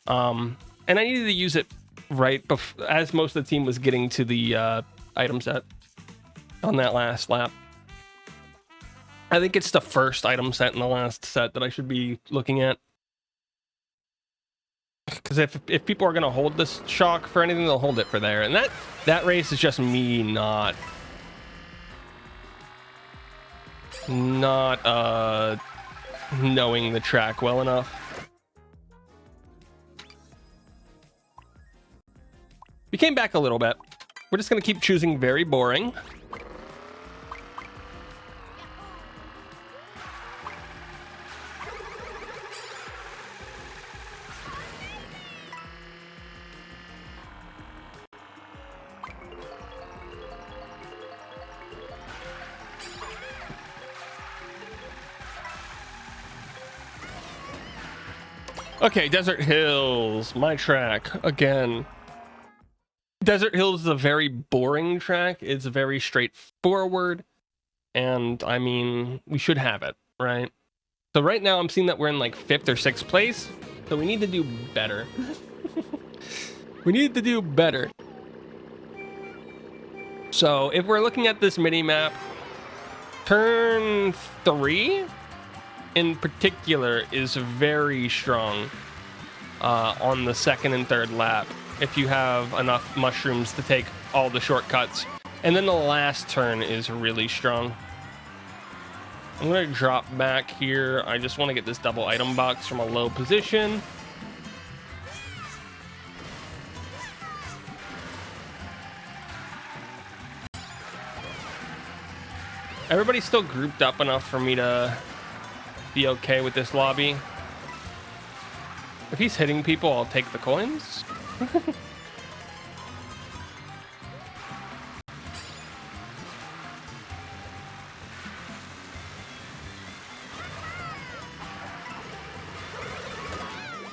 and I needed to use it right as most of the team was getting to the item set on that last lap. I think it's the first item set in the last set that I should be looking at. Because if people are going to hold this shock for anything, they'll hold it for there. And that race is just me not knowing the track well enough. We came back a little bit. We're just going to keep choosing very boring. Okay, Desert Hills, my track again. Desert Hills is a very boring track. It's very straightforward, and I mean, we should have it, right? So right now I'm seeing that we're in like 5th or 6th place, so we need to do better. We need to do better. So if we're looking at this mini map, turn 3 in particular is very strong on the 2nd and 3rd lap if you have enough mushrooms to take all the shortcuts. And then the last turn is really strong. I'm gonna drop back here. I just want to get this double item box from a low position. Everybody's still grouped up enough for me to be okay with this lobby. If he's hitting people, I'll take the coins.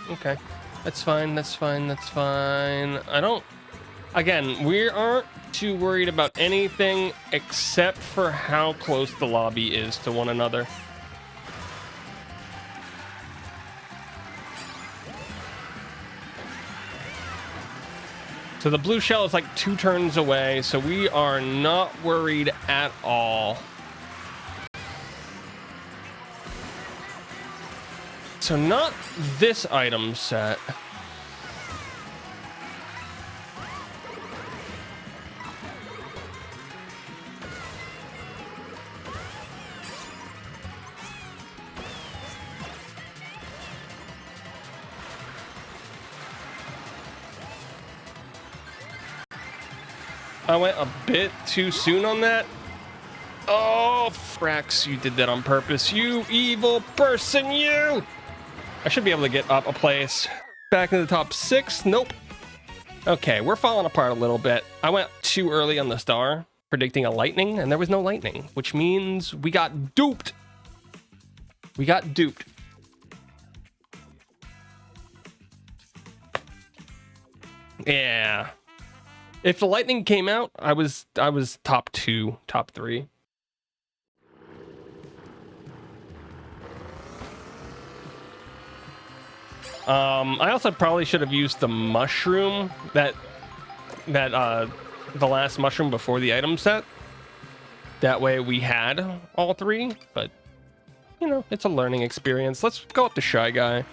Okay, that's fine, that's fine, that's fine. Again, we aren't too worried about anything except for how close the lobby is to one another. So the blue shell is like 2 turns away, so we are not worried at all. So not this item set. I went a bit too soon on that. Oh, Frax, you did that on purpose. You evil person, you! I should be able to get up a place. Back in the top 6. Nope. Okay, we're falling apart a little bit. I went too early on the star, predicting a lightning, and there was no lightning, which means we got duped. We got duped. Yeah. If the lightning came out, I was top 2, top 3. I also probably should have used the mushroom the last mushroom before the item set. That way we had all 3, but you know, it's a learning experience. Let's go up to Shy Guy.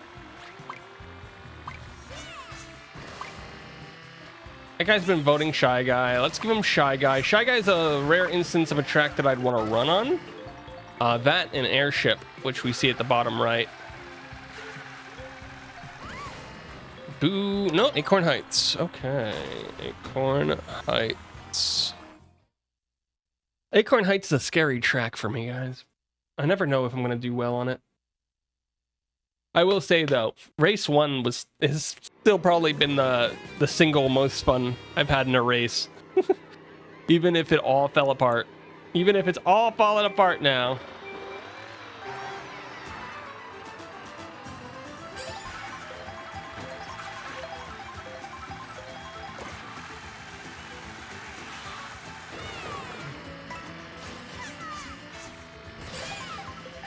That guy's been voting Shy Guy. Let's give him Shy Guy. Shy Guy is a rare instance of a track that I'd want to run on. That and Airship, which we see at the bottom right. Boo. No, Acorn Heights. Okay. Acorn Heights. Acorn Heights is a scary track for me, guys. I never know if I'm going to do well on it. I will say, though, race 1 has still probably been the single most fun I've had in a race. Even if it all fell apart. Even if it's all falling apart now.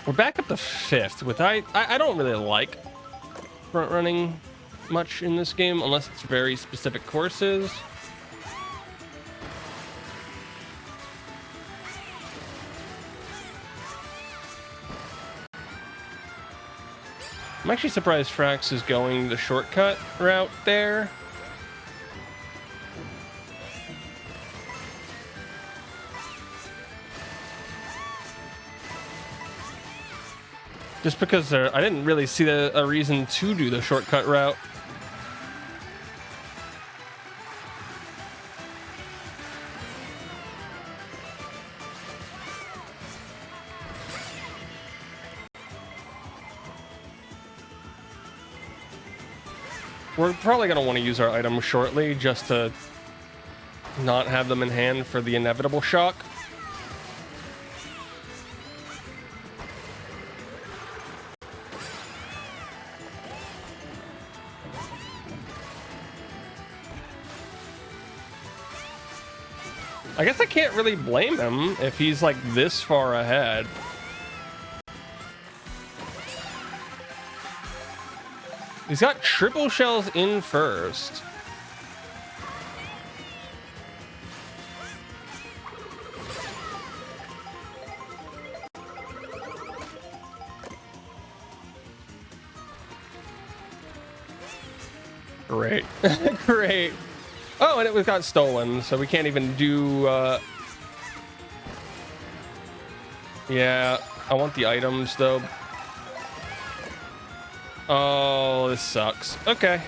We're back up to 5th, which I don't really like front running much in this game unless it's very specific courses. I'm actually surprised Frax is going the shortcut route there. Just because I didn't really see a reason to do the shortcut route. We're probably going to want to use our items shortly just to not have them in hand for the inevitable shock. I guess I can't really blame him if he's like this far ahead. He's got triple shells in first. Great. Great. Oh, and it got stolen, so we can't even do... Yeah, I want the items, though. Oh, this sucks. Okay.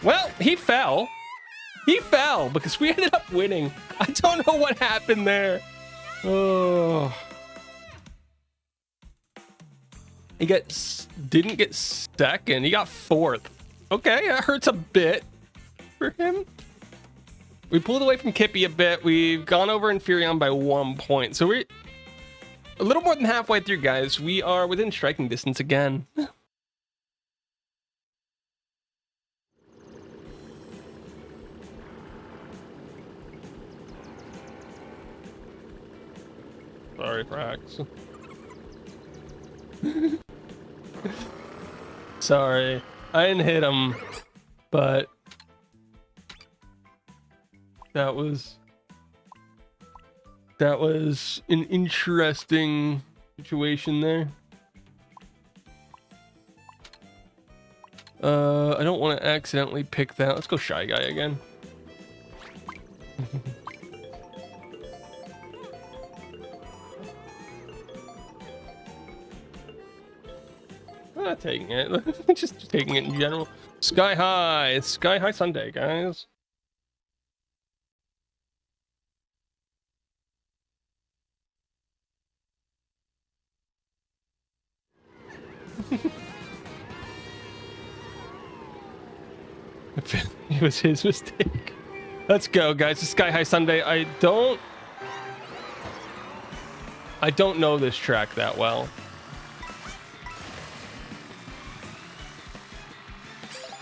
Well, he fell. He fell because we ended up winning. I don't know what happened there. Oh. He didn't get second. He got 4th. Okay, that hurts a bit for him. We pulled away from Kippy a bit. We've gone over Infurion by 1 point. So we're a little more than halfway through, guys. We are within striking distance again. Sorry, Frax. Sorry. I didn't hit him, but... That was an interesting situation there. I don't want to accidentally pick that. Let's go Shy Guy again. Not taking it. Just taking it in general. Sky High. It's Sky High Sunday, guys. It was his mistake. Let's go, guys. It's Sky High Sunday. I don't know this track that well.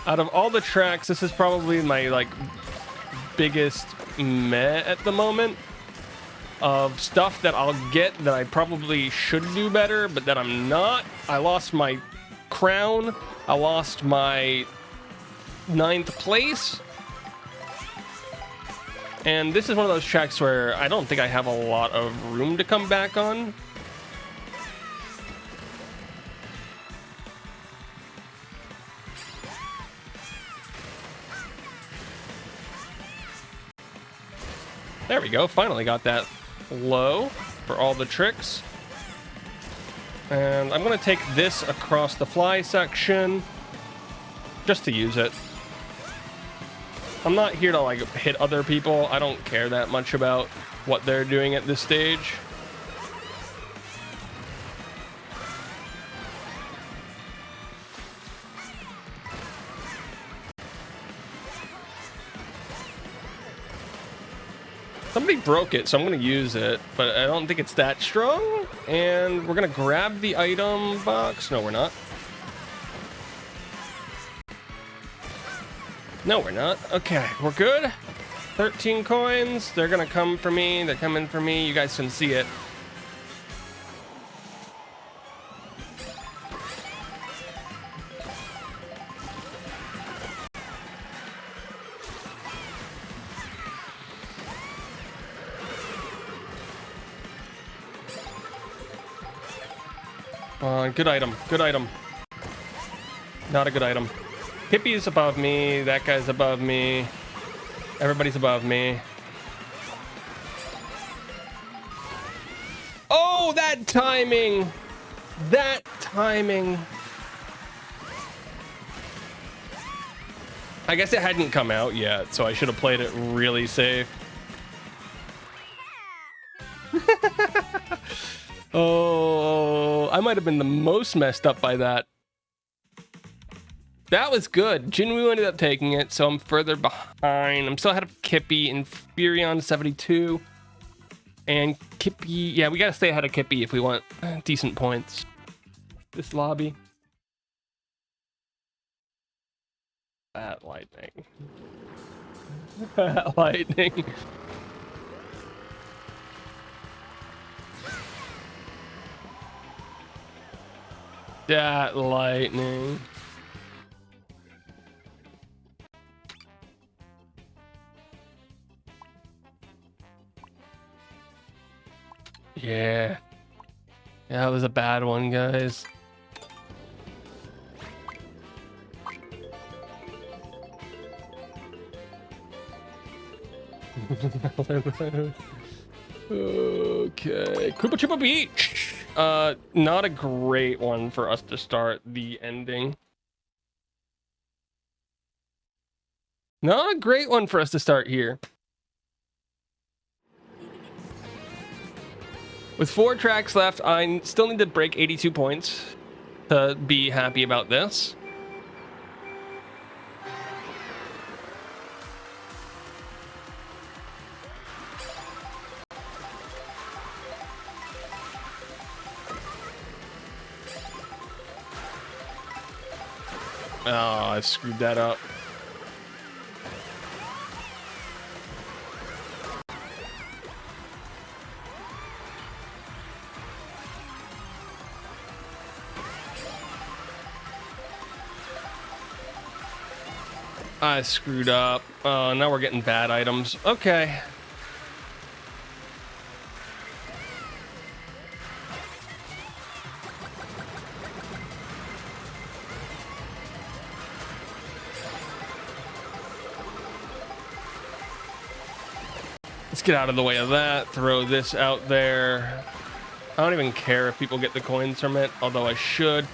Out of all the tracks, this is probably my like biggest meh at the moment of stuff that I'll get that I probably should do better, but that I'm not. I lost my crown. I lost my 9th place. And this is one of those tracks where I don't think I have a lot of room to come back on. There we go. Finally got that low for all the tricks. And I'm going to take this across the fly section just to use it. I'm not here to like hit other people. I don't care that much about what they're doing at this stage. Somebody broke it, so I'm going to use it, but I don't think it's that strong. And we're going to grab the item box. No, we're not. No, we're not. Okay, we're good. 13 coins. They're gonna come for me. They're coming for me. You guys can see it. Good item. Good item. Not a good item. Hippie's above me. That guy's above me. Everybody's above me. Oh, that timing! That timing. I guess it hadn't come out yet, so I should have played it really safe. Oh, I might have been the most messed up by that. That was good. Jinwoo ended up taking it, so I'm further behind. I'm still ahead of Kippy and Furion 72. And Kippy, yeah, we gotta stay ahead of Kippy if we want decent points. This lobby. That lightning. That lightning. That lightning. Yeah. Yeah, that was a bad one, guys. Okay. Koopa Troopa Beach! Not a great one for us to start the ending. Not a great one for us to start here. With 4 tracks left, I still need to break 82 points to be happy about this. Oh, I screwed that up. I screwed up. Now we're getting bad items. Okay. Let's get out of the way of that. Throw this out there. I don't even care if people get the coins from it, although I should.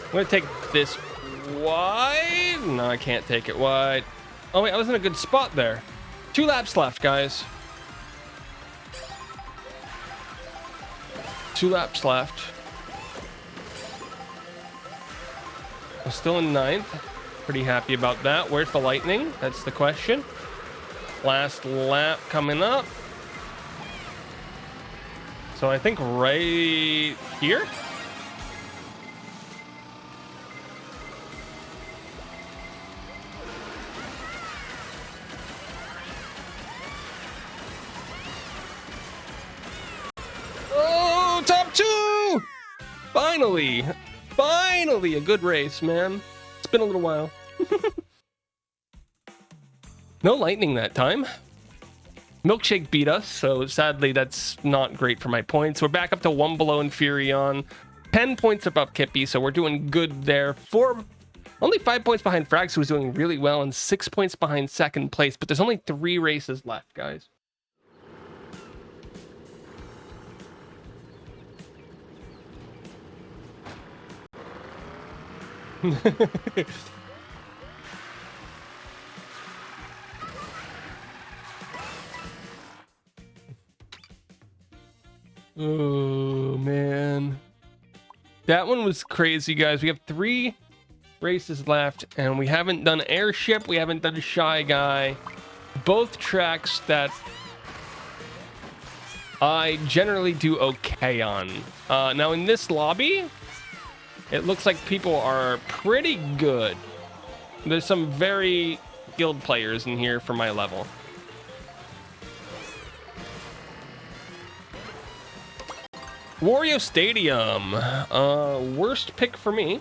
I'm gonna take this wide. No, I can't take it wide. Oh wait, I was in a good spot there. 2 laps left, guys. 2 laps left. I'm still in 9th. Pretty happy about that. Where's the lightning? That's the question. Last lap coming up. So I think right here. Oh, top 2! Finally! Finally a good race, man. It's been a little while. No lightning that time. Milkshake beat us, so sadly that's not great for my points. We're back up to 1 below in Furion. 10 points above Kippy, so we're doing good there. Only 5 points behind Frags, who's doing really well, and 6 points behind second place. But there's only 3 races left, guys. Oh, man. That one was crazy, guys. We have 3 races left, and we haven't done Airship. We haven't done Shy Guy. Both tracks that I generally do okay on. Now, in this lobby, it looks like people are pretty good. There's some very skilled players in here for my level. Wario Stadium. Worst pick for me.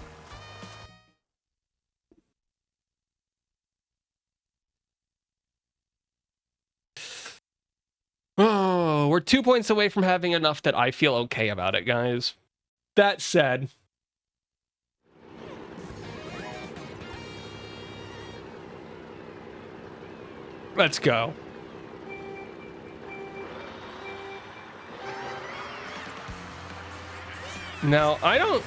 Oh, we're 2 points away from having enough that I feel okay about it, guys. That said, let's go. Now, I don't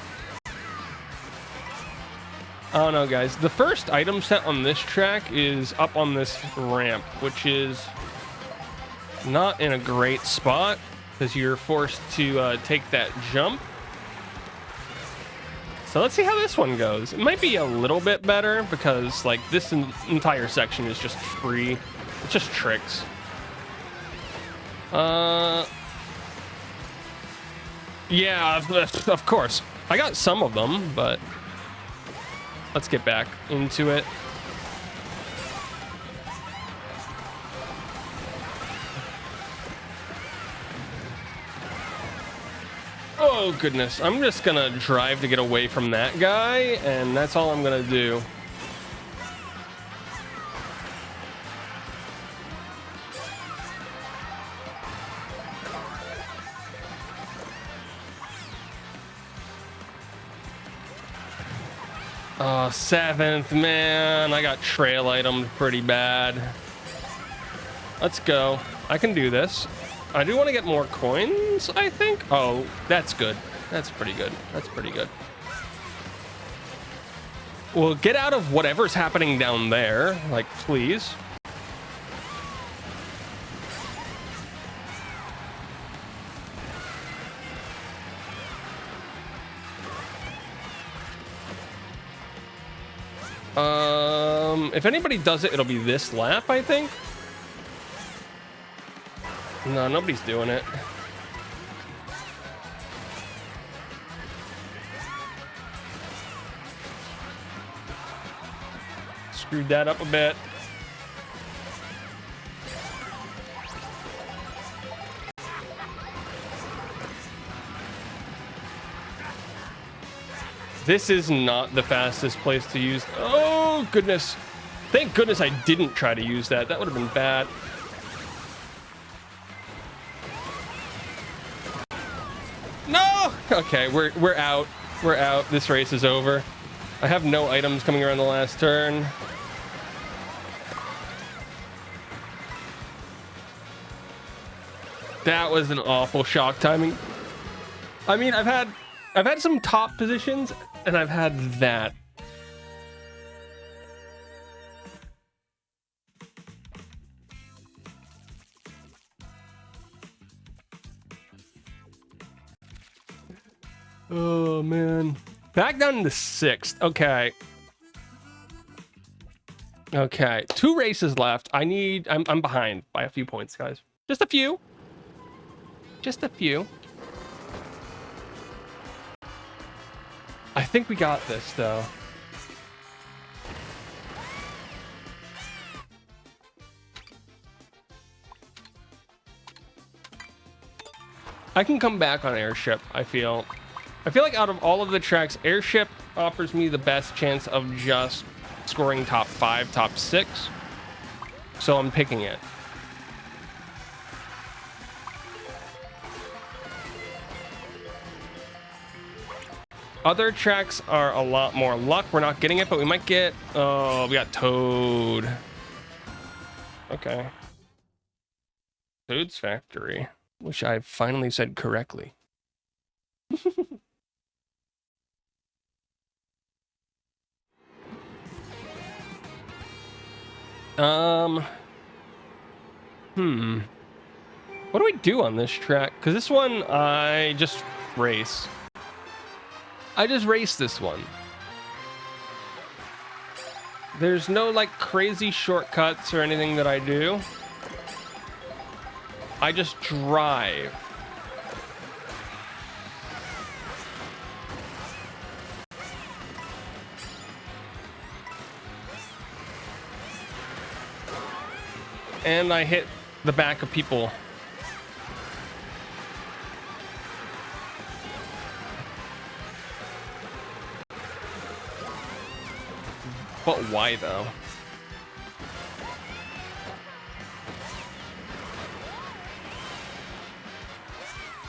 know, guys. The first item set on this track is up on this ramp, which is not in a great spot because you're forced to take that jump. So let's see how this one goes. It might be a little bit better because like this entire section is just free. It's just tricks. Yeah, of course. I got some of them, but let's get back into it. Oh, goodness. I'm just gonna drive to get away from that guy, and that's all I'm gonna do. Oh, 7th, man. I got trail items pretty bad. Let's go. I can do this. I do want to get more coins, I think. Oh, that's good. That's pretty good. That's pretty good. Well, get out of whatever's happening down there. Like, please. If anybody does it, it'll be this lap, I think. No, nobody's doing it. Screwed that up a bit. This is not the fastest place to use. Oh, goodness. Thank goodness I didn't try to use that. That would have been bad. No! Okay, we're out. We're out. This race is over. I have no items coming around the last turn. That was an awful shock timing. I mean, I've had some top positions, and I've had that. Oh, man. Back down to 6th. Okay. Okay. 2 races left. I'm behind by a few points, guys. Just a few. Just a few. I think we got this, though. I can come back on Airship, I feel. I feel like out of all of the tracks, Airship offers me the best chance of just scoring top 5, top 6. So I'm picking it. Other tracks are a lot more luck. We're not getting it, but we might get... Oh, we got Toad. Okay. Toad's Factory. Wish I finally said correctly. What do we do on this track? Because this one, I just race. I just race this one. There's no, like, crazy shortcuts or anything that I do. I just drive. and I hit the back of people. But why though?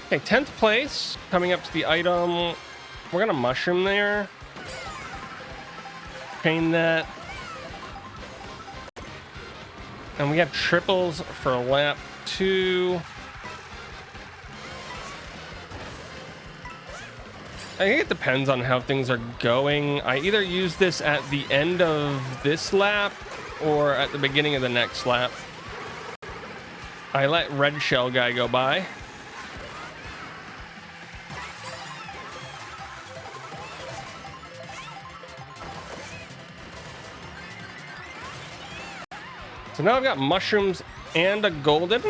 Okay, 10th place, coming up to the item. We're gonna mushroom there. Chain that. And we have triples for lap 2. I think it depends on how things are going. I either use this at the end of this lap or at the beginning of the next lap. I let red shell guy go by. So now I've got mushrooms and a golden.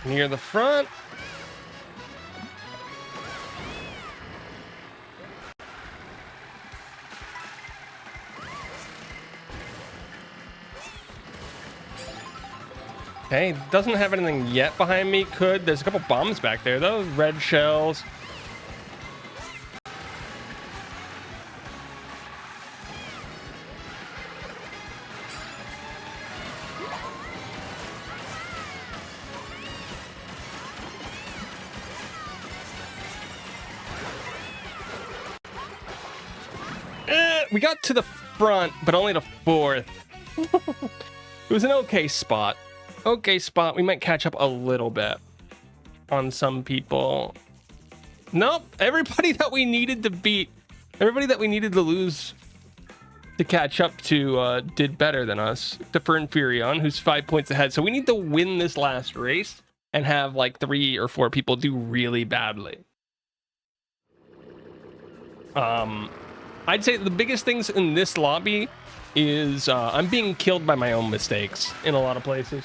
Near the front. Okay, doesn't have anything yet behind me. Could. There's a couple bombs back there, though. Red shells. We got to the front, but only to 4th. It was an okay spot. Okay spot. We might catch up a little bit on some people. Nope. Everybody that we needed to beat, everybody that we needed to lose to catch up to did better than us. Except for Infurion, who's 5 points ahead. So we need to win this last race and have like 3 or 4 people do really badly. I'd say the biggest things in this lobby is I'm being killed by my own mistakes in a lot of places.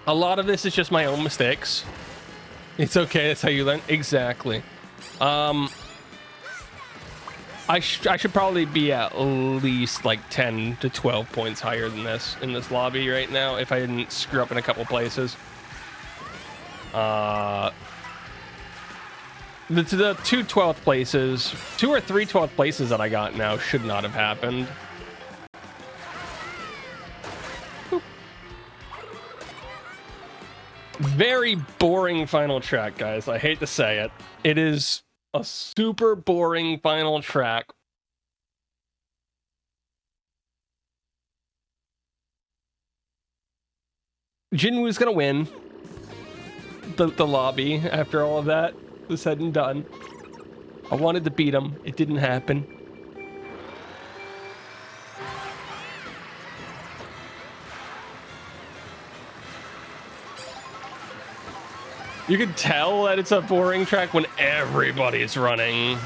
A lot of this is just my own mistakes. It's okay, that's how you learn. Exactly. I should probably be at least like 10 to 12 points higher than this in this lobby right now if I didn't screw up in a couple places. The 2 12th places, 2 or 3 12th places that I got now should not have happened. Boop. Very boring final track, guys. I hate to say it. It is a super boring final track. Jinwoo's gonna win the lobby after all of that was said and done. I wanted to beat him. It didn't happen. You can tell that it's a boring track when everybody's running.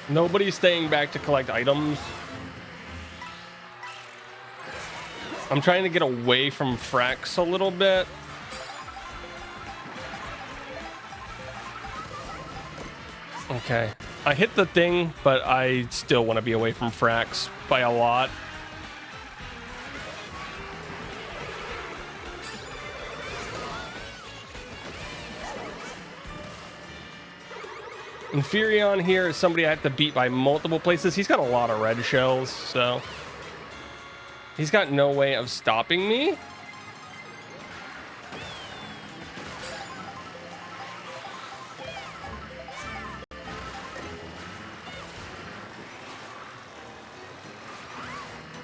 Nobody's staying back to collect items. I'm trying to get away from Frax a little bit. Okay. I hit the thing, but I still want to be away from Frax by a lot. Infurion here is somebody I have to beat by multiple places. He's got a lot of red shells, so he's got no way of stopping me.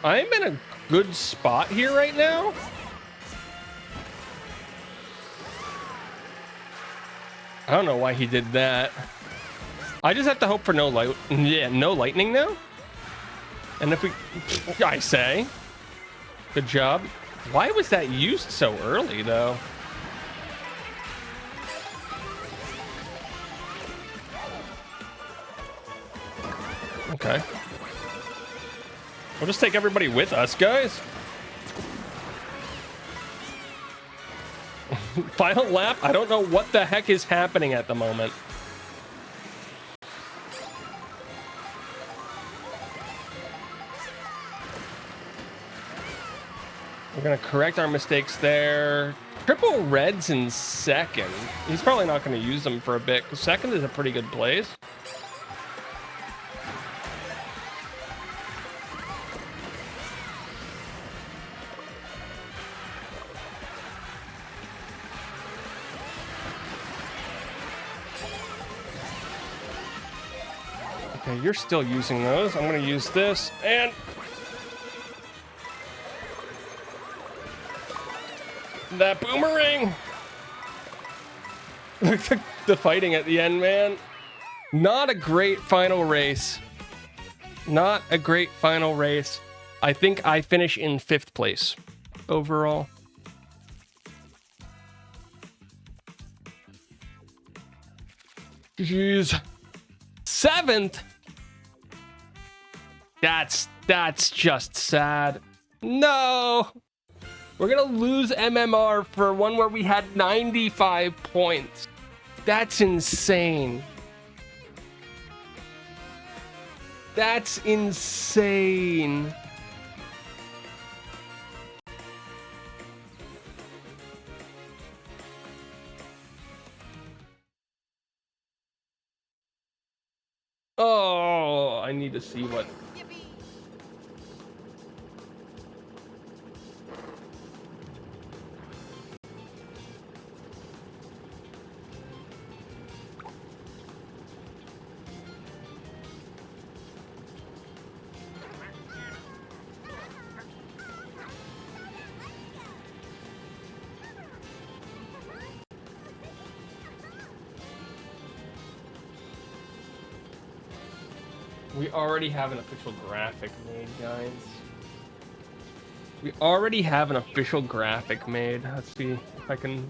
I'm in a good spot here right now. I don't know why he did that. I just have to hope for no lightning now. And if we, I say, good job. Why was that used so early though? Okay. We'll just take everybody with us, guys. Final lap? I don't know what the heck is happening at the moment. We're gonna correct our mistakes there. Triple reds in second. He's probably not gonna use them for a bit, because second is a pretty good place. Okay, you're still using those. I'm gonna use this, and that boomerang. The fighting at the end, man. Not a great final race. Not a great final race. I think I finish in 5th place overall. Jeez. 7th? That's just sad. No. We're gonna lose MMR for one where we had 95 points. That's insane. That's insane. Oh, I need to see what. We already have an official graphic made, guys. We already have an official graphic made. Let's see if I can...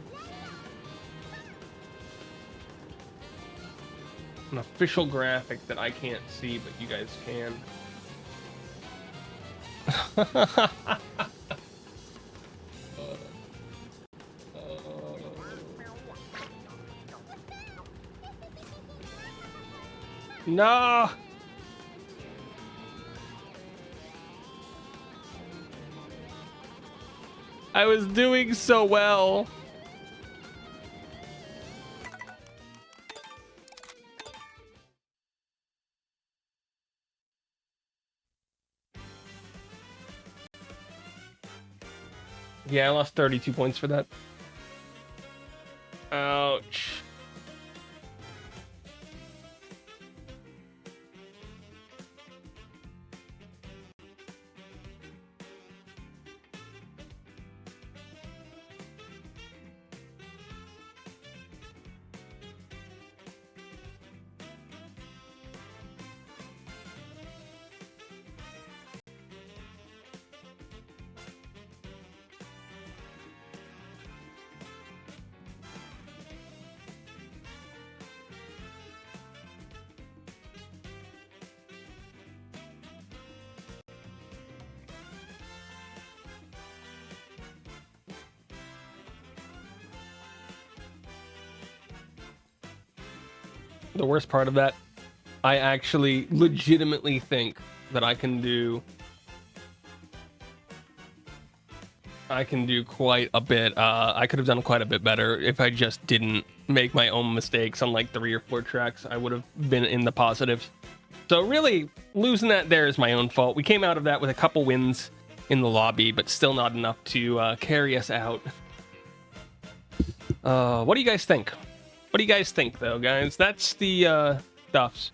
An official graphic that I can't see, but you guys can. No! I was doing so well. Yeah, I lost 32 points for that. Ouch. The worst part of that, I actually legitimately think that I can do quite a bit. I could have done quite a bit better if I just didn't make my own mistakes on like 3 or 4 tracks. I would have been in the positives. So really, losing that there is my own fault. We came out of that with a couple wins in the lobby, but still not enough to carry us out. What do you guys think? What do you guys think, though, guys? That's the stuffs.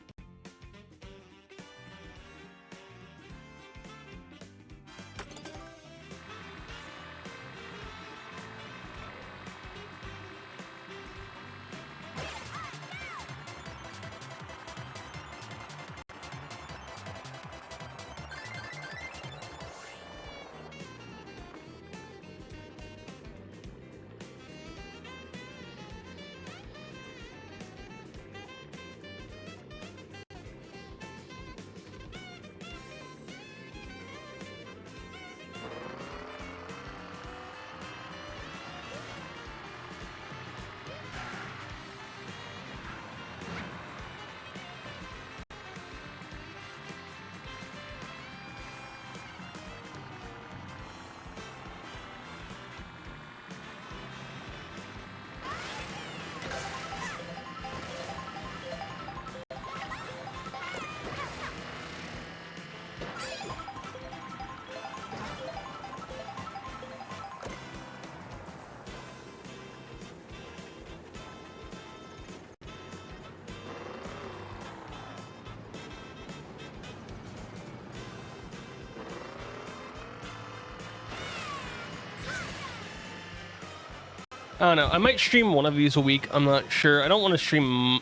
I don't know. I might stream one of these a week. I'm not sure. I don't want to stream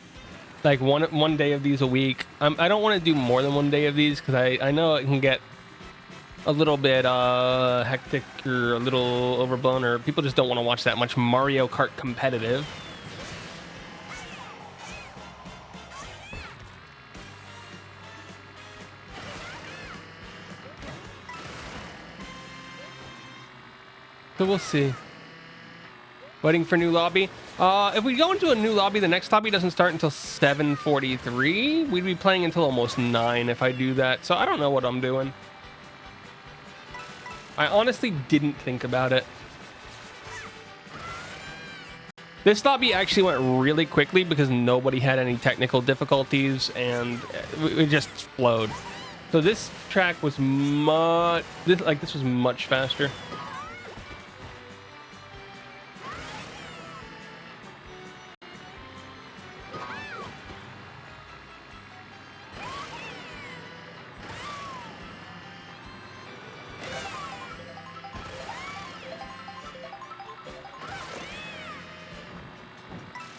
like one day of these a week. I don't want to do more than one day of these because I know it can get a little bit hectic or a little overblown, or people just don't want to watch that much Mario Kart competitive. So we'll see. Waiting for new lobby. If we go into a new lobby, the next lobby doesn't start until 7:43. We'd be playing until almost 9 if I do that. So I don't know what I'm doing. I honestly didn't think about it. This lobby actually went really quickly because nobody had any technical difficulties and it just flowed. So this track was this was much faster.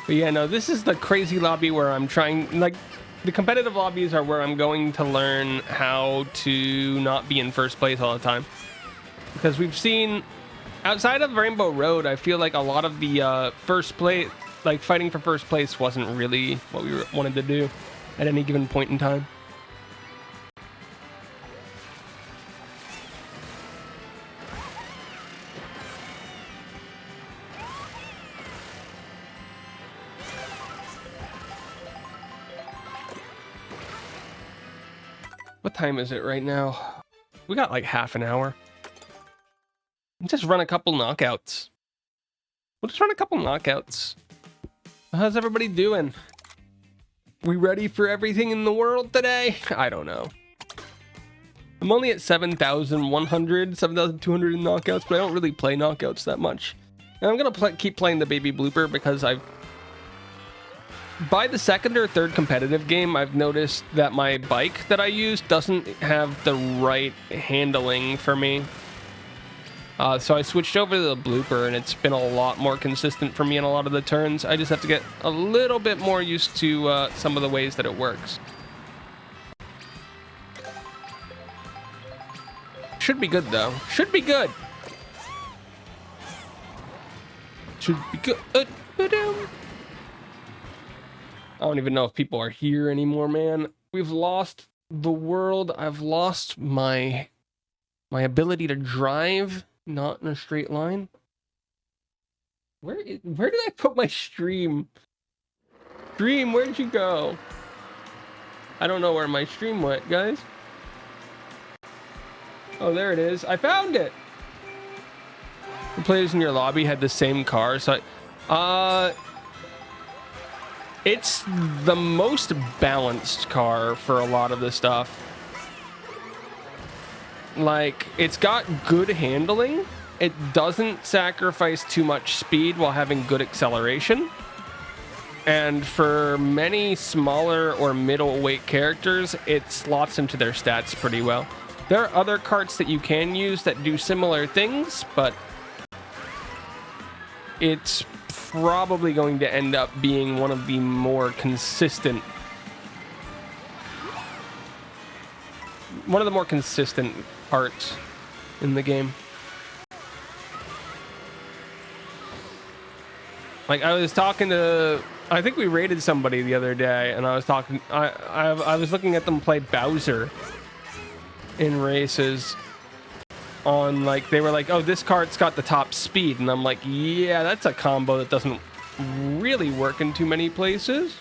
But yeah, no, this is the crazy lobby where I'm trying, like, the competitive lobbies are where I'm going to learn how to not be in first place all the time. Because we've seen, outside of Rainbow Road, I feel like a lot of the first place, like fighting for first place wasn't really what we wanted to do at any given point in time. What time is it right now? We got like half an hour. Just run a couple knockouts. We'll just run a couple knockouts. How's everybody doing? We ready for everything in the world today? I don't know. I'm only at 7,100, 7,200 in knockouts, but I don't really play knockouts that much. And I'm gonna keep playing the baby blooper because by the second or third competitive game, I've noticed that my bike that I use doesn't have the right handling for me. So I switched over to the blooper, and it's been a lot more consistent for me in a lot of the turns. I just have to get a little bit more used to some of the ways that it works. Should be good, though. Should be good. Should be good. I don't even know if people are here anymore, man. We've lost the world. I've lost my ability to drive, not in a straight line. Where did I put my stream? Stream, where'd you go? I don't know where my stream went, guys. Oh, there it is. I found it. The players in your lobby had the same car, so it's the most balanced car for a lot of the stuff. Like, it's got good handling. It doesn't sacrifice too much speed while having good acceleration. And for many smaller or middleweight characters, it slots into their stats pretty well. There are other karts that you can use that do similar things, but it's probably going to end up being one of the more consistent parts in the game. Like, I was talking to, I think we raided somebody the other day, and I was looking at them play Bowser in races on, like, they were like, oh, this kart's got the top speed, and I'm like, yeah, that's a combo that doesn't really work in too many places.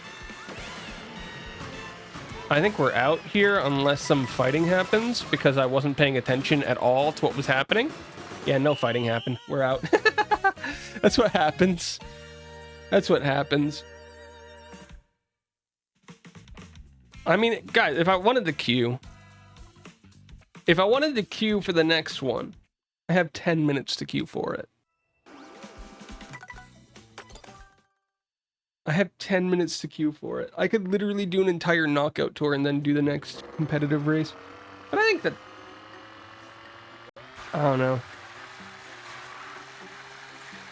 I think we're out here unless some fighting happens, because I wasn't paying attention at all to what was happening. Yeah, no fighting happened. We're out. That's what happens. That's what happens. I mean, guys, if I wanted to queue for the next one, I have 10 minutes to queue for it. I have 10 minutes to queue for it. I could literally do an entire knockout tour and then do the next competitive race. But I think that, I don't know.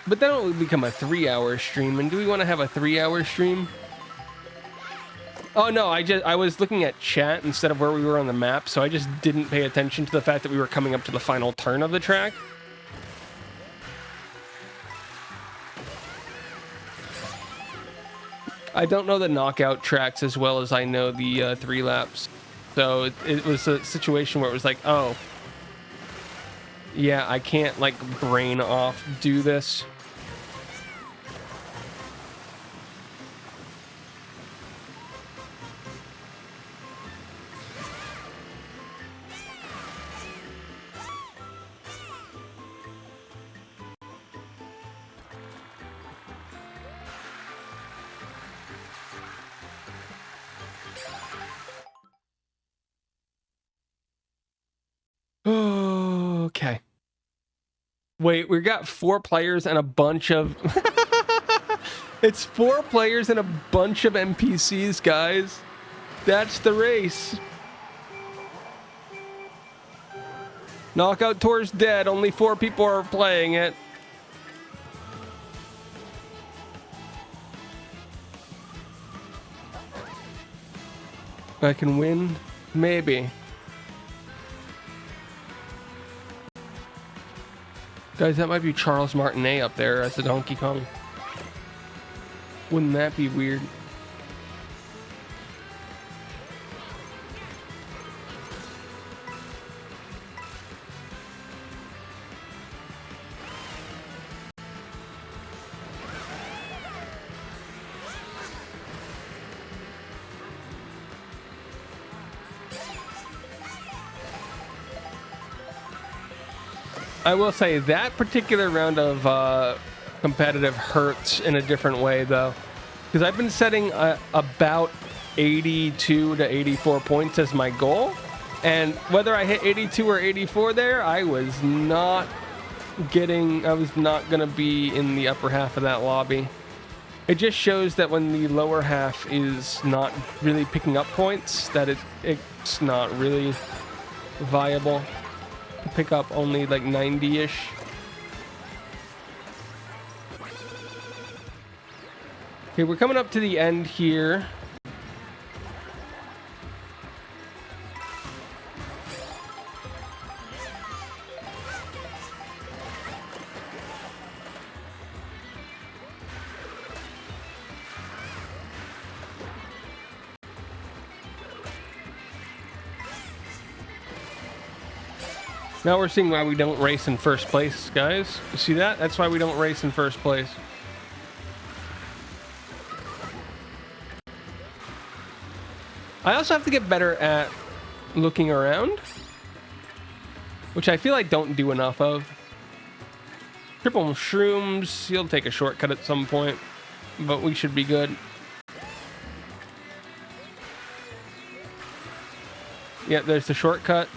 But then it would become a 3-hour stream. And do we want to have a 3-hour stream? Oh no, I was looking at chat instead of where we were on the map, so I just didn't pay attention to the fact that we were coming up to the final turn of the track. I don't know the knockout tracks as well as I know the 3 laps. So it was a situation where it was like, oh, yeah, I can't like brain off do this. Okay. Wait, we got 4 players and a bunch of... It's 4 players and a bunch of NPCs, guys. That's the race. Knockout Tour's dead. Only 4 people are playing it. I can win? Maybe. Guys, that might be Charles Martinet up there as the Donkey Kong. Wouldn't that be weird? I will say that particular round of competitive hurts in a different way, though. Because I've been setting about 82 to 84 points as my goal. And whether I hit 82 or 84 there, I was not going to be in the upper half of that lobby. It just shows that when the lower half is not really picking up points, that it's not really viable. Pick up only like 90-ish. Okay, we're coming up to the end here. Now we're seeing why we don't race in first place, guys. You see that? That's why we don't race in first place. I also have to get better at looking around, which I feel I don't do enough of. Triple shrooms, you'll take a shortcut at some point, but we should be good. Yeah, there's the shortcut.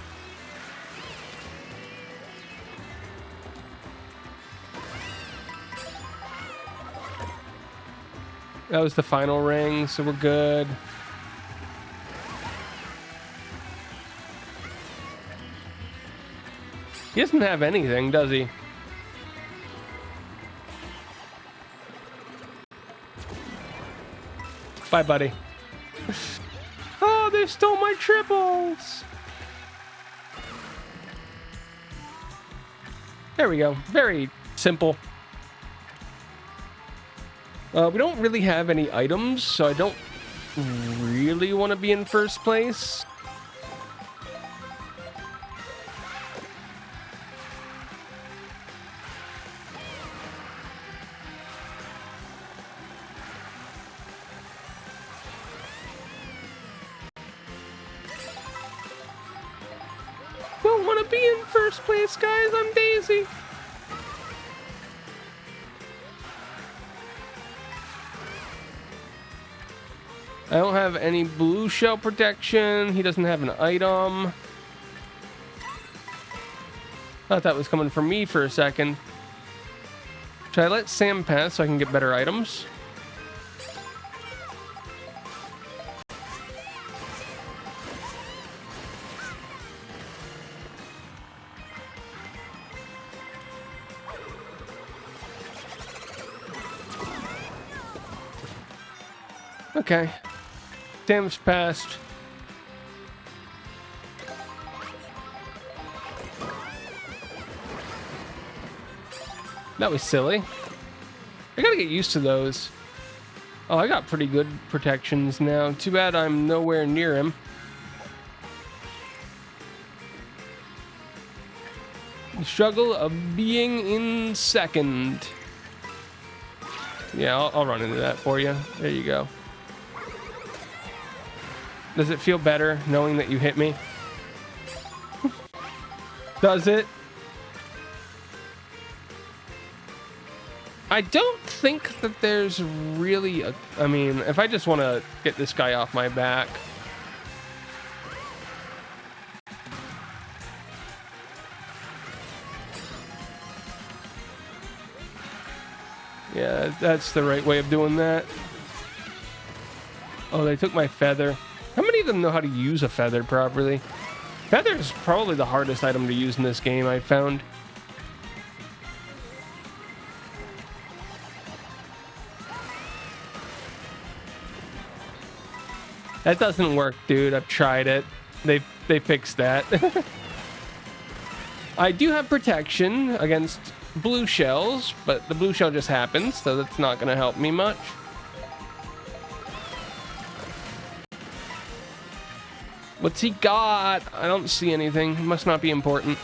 That was the final ring, so we're good. He doesn't have anything, does he? Bye, buddy. Oh, they stole my triples! There we go. Very simple. We don't really have any items, so I don't really want to be in first place. Don't want to be in first place, guys. I'm Daisy. I don't have any blue shell protection. He doesn't have an item. Thought that was coming from me for a second. Should I let Sam pass so I can get better items? Okay. Time's passed. That was silly. I gotta get used to those. Oh, I got pretty good protections now. Too bad I'm nowhere near him. The struggle of being in second. Yeah, I'll run into that for you. There you go. Does it feel better knowing that you hit me? Does it? I don't think that there's really a... I mean, if I just want to get this guy off my back... Yeah, that's the right way of doing that. Oh, they took my feather. How many of them know how to use a feather properly? Feather is probably the hardest item to use in this game, I found. That doesn't work, dude. I've tried it. They fixed that. I do have protection against blue shells, but the blue shell just happens, so that's not going to help me much. What's he got? I don't see anything. It must not be important.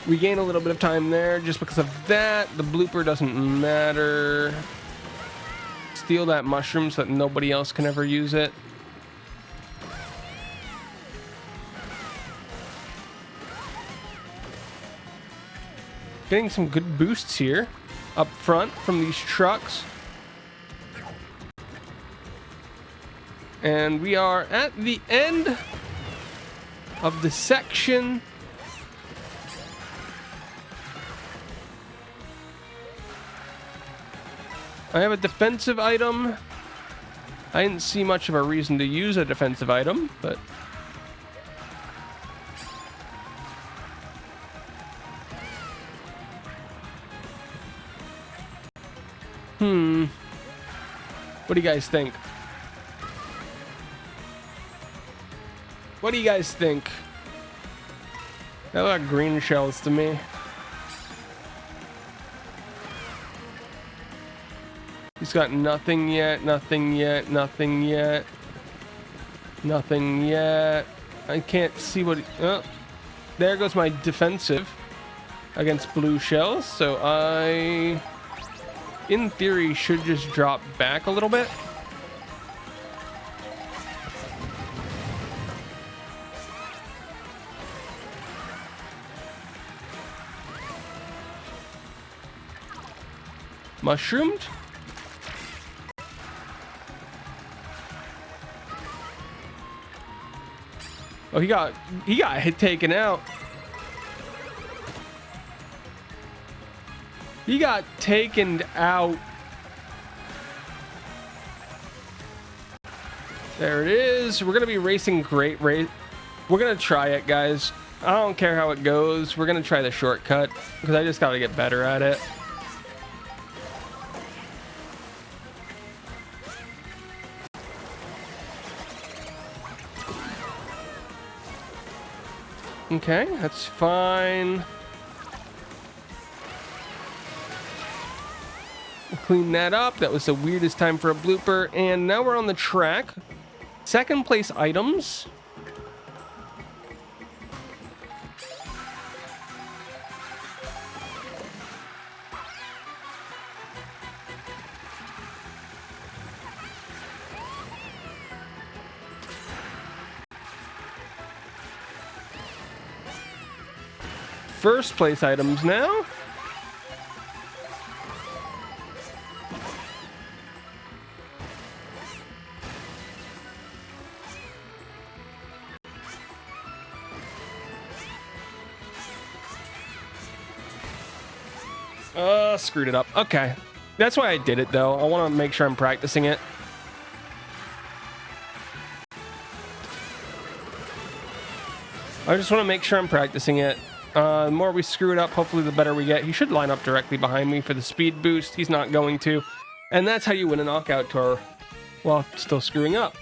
We gain a little bit of time there just because of that. The blooper doesn't matter. Steal that mushroom so that nobody else can ever use it. Getting some good boosts here up front from these trucks. And we are at the end of the section. I have a defensive item. I didn't see much of a reason to use a defensive item, but... What do you guys think? What do you guys think? They look like green shells to me. He's got nothing yet, nothing yet, nothing yet. Nothing yet. I can't see what... Oh, there goes my defensive against blue shells. So I, in theory, should just drop back a little bit. Mushroomed? Oh, he got taken out. He got taken out. There it is. We're gonna be racing great rate. We're gonna try it, guys. I don't care how it goes. We're gonna try the shortcut because I just gotta get better at it. Okay, that's fine. We'll clean that up. That was the weirdest time for a blooper. And now we're on the track. Second place items. First place items now. Screwed it up. Okay. That's why I did it, though. I want to make sure I'm practicing it. I just want to make sure I'm practicing it. The more we screw it up, hopefully the better we get. He should line up directly behind me for the speed boost. He's not going to. And that's how you win a knockout tour while still screwing up.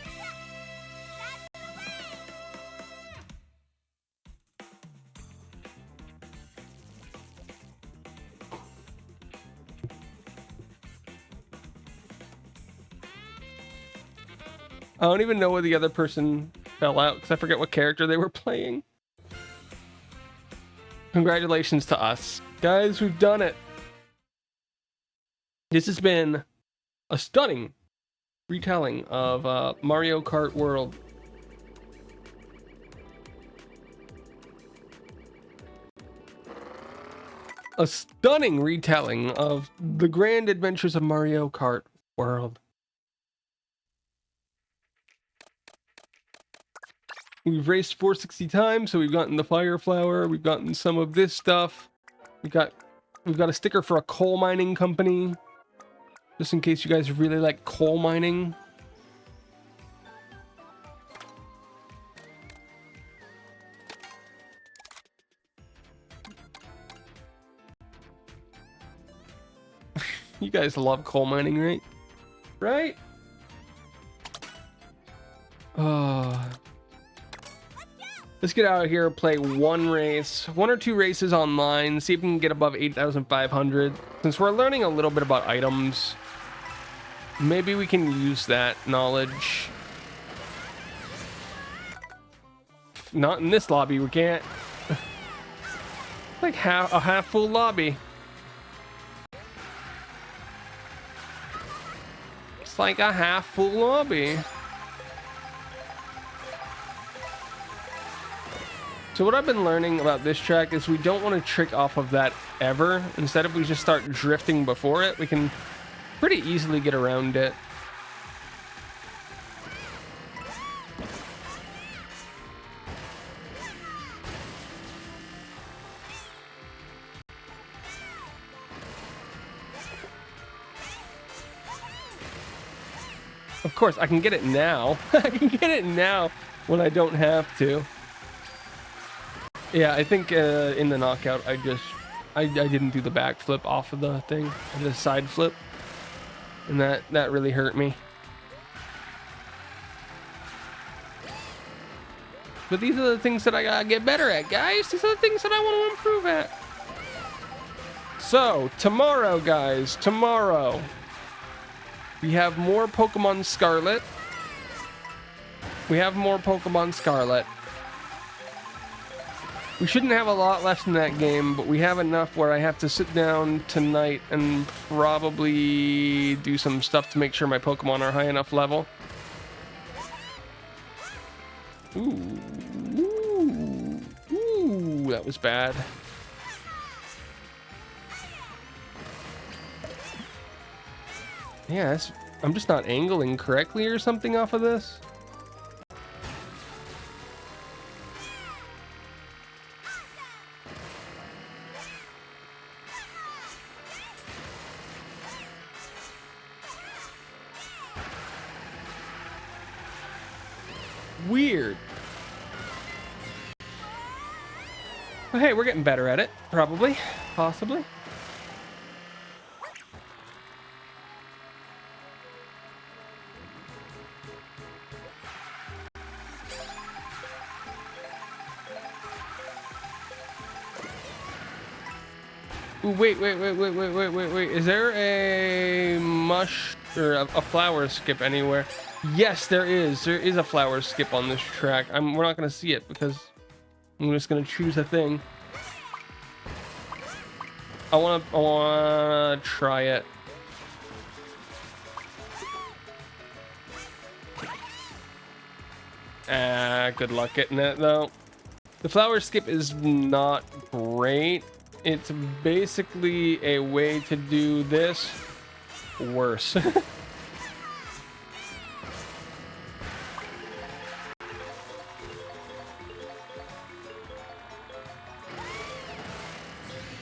I don't even know where the other person fell out because I forget what character they were playing. Congratulations to us. Guys, we've done it. This has been a stunning retelling of Mario Kart World. A stunning retelling of the grand adventures of Mario Kart World. We've raced 460 times, so we've gotten the Fire Flower, we've gotten some of this stuff. We've got a sticker for a coal mining company. Just in case you guys really like coal mining. You guys love coal mining, right? Right? Let's get out of here, play one or two races online, see if we can get above 8,500. Since we're learning a little bit about items, maybe we can use that knowledge. Not in this lobby, we can't. Like a half full lobby. It's like a half full lobby. So what I've been learning about this track is we don't want to trick off of that ever. Instead, if we just start drifting before it, we can pretty easily get around it. Of course, I can get it now. I can get it now when I don't have to. Yeah, I think in the knockout, I didn't do the backflip off of the thing, the side flip, and that really hurt me. But these are the things that I gotta get better at, guys. These are the things that I want to improve at. So tomorrow, guys, tomorrow we have more Pokemon Scarlet. We shouldn't have a lot left in that game, but we have enough where I have to sit down tonight and probably do some stuff to make sure my Pokemon are high enough level. Ooh, that was bad. Yeah, I'm just not angling correctly or something off of this. Weird. But hey, we're getting better at it. Probably. Possibly. Ooh, wait. Is there a mush or a flower skip anywhere? Yes, there is. There is a flower skip on this track. We're not going to see it because I'm just going to choose a thing. I want to try it. Good luck getting it though. The flower skip is not great. It's basically a way to do this worse.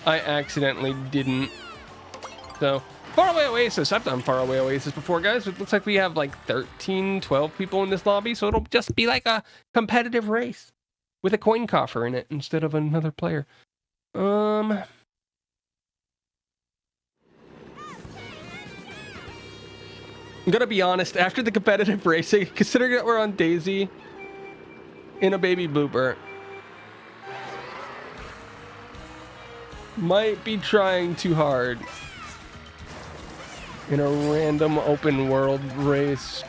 I accidentally didn't. So, Faraway Oasis. I've done Faraway Oasis before, guys. It looks like we have like 13, 12 people in this lobby, so it'll just be like a competitive race with a coin coffer in it instead of another player. I'm gonna be honest, after the competitive racing, considering that we're on Daisy in a baby blooper, might be trying too hard in a random open world race.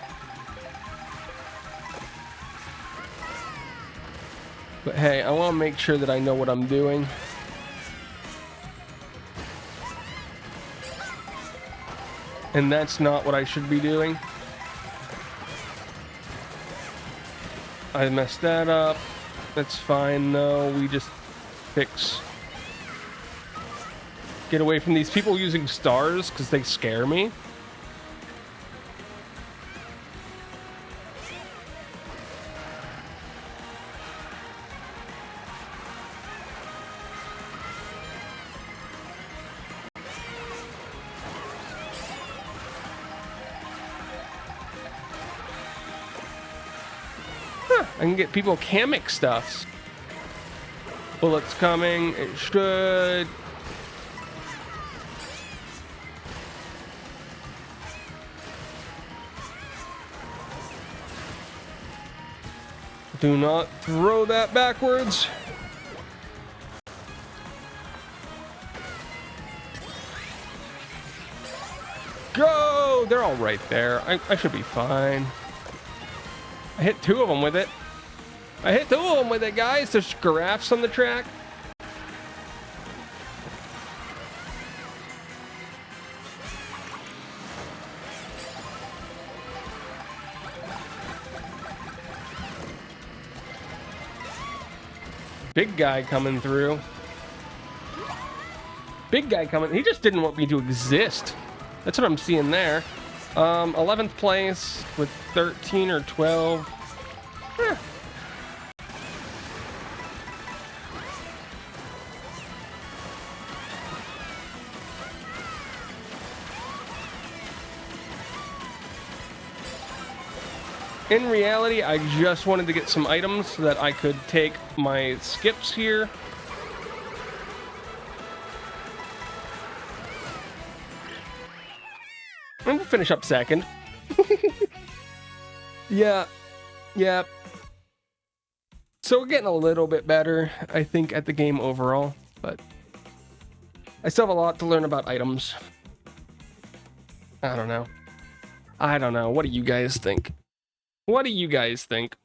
But hey, I want to make sure that I know what I'm doing. And that's not what I should be doing. I messed that up. That's fine. No, we just fix. Get away from these people using stars because they scare me. I can get people Kamek stuffs. Bullets coming. It should. Do not throw that backwards. Go! They're all right there. I should be fine. I hit 2 of them with it. I hit 2 of them with it, guys. There's giraffes on the track. Big guy coming through. Big guy coming. He just didn't want me to exist. That's what I'm seeing there. 11th place with 13 or 12. In reality, I just wanted to get some items so that I could take my skips here. And we'll finish up second. Yeah. So we're getting a little bit better, I think, at the game overall. But I still have a lot to learn about items. I don't know. What do you guys think? What do you guys think?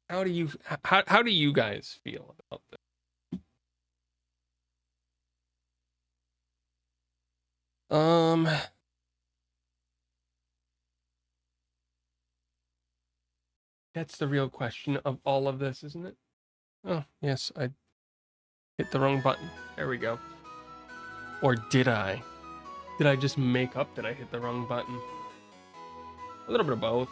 How do you guys feel about this? That's the real question of all of this, isn't it? Oh, yes, I hit the wrong button. There we go. Or did I? Did I just make up that I hit the wrong button? A little bit of both.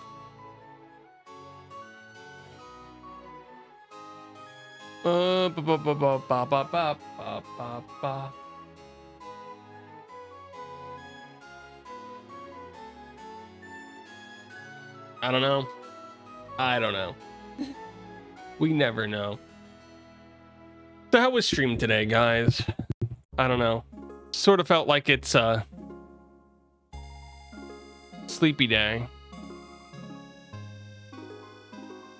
I don't know. We never know. So how was stream today, guys? I don't know. Sort of felt like it's a sleepy day.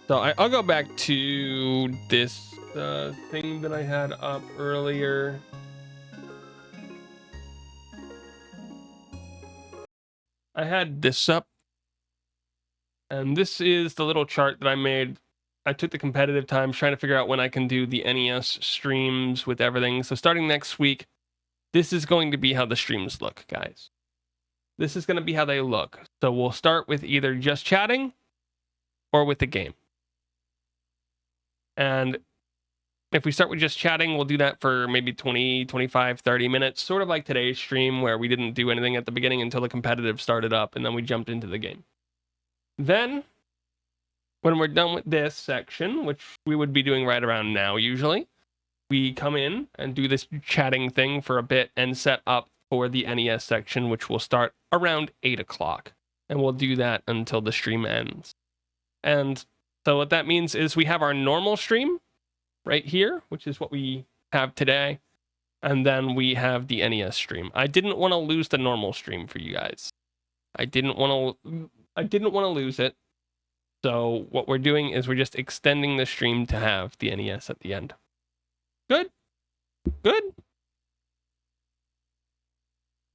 So I'll go back to this thing that I had up earlier. I had this up. And this is the little chart that I made. I took the competitive times trying to figure out when I can do the NES streams with everything. So starting next week, this is going to be how the streams look, guys. This is going to be how they look. So we'll start with either just chatting or with the game. And if we start with just chatting, we'll do that for maybe 20, 25, 30 minutes, sort of like today's stream where we didn't do anything at the beginning until the competitive started up and then we jumped into the game. Then, when we're done with this section, which we would be doing right around now usually, we come in and do this chatting thing for a bit and set up for the NES section, which will start around 8 o'clock. And we'll do that until the stream ends. And So what that means is we have our normal stream right here, which is what we have today. And then we have the NES stream. I didn't want to lose the normal stream for you guys. I didn't want to lose it. So what we're doing is we're just extending the stream to have the NES at the end. Good. Good.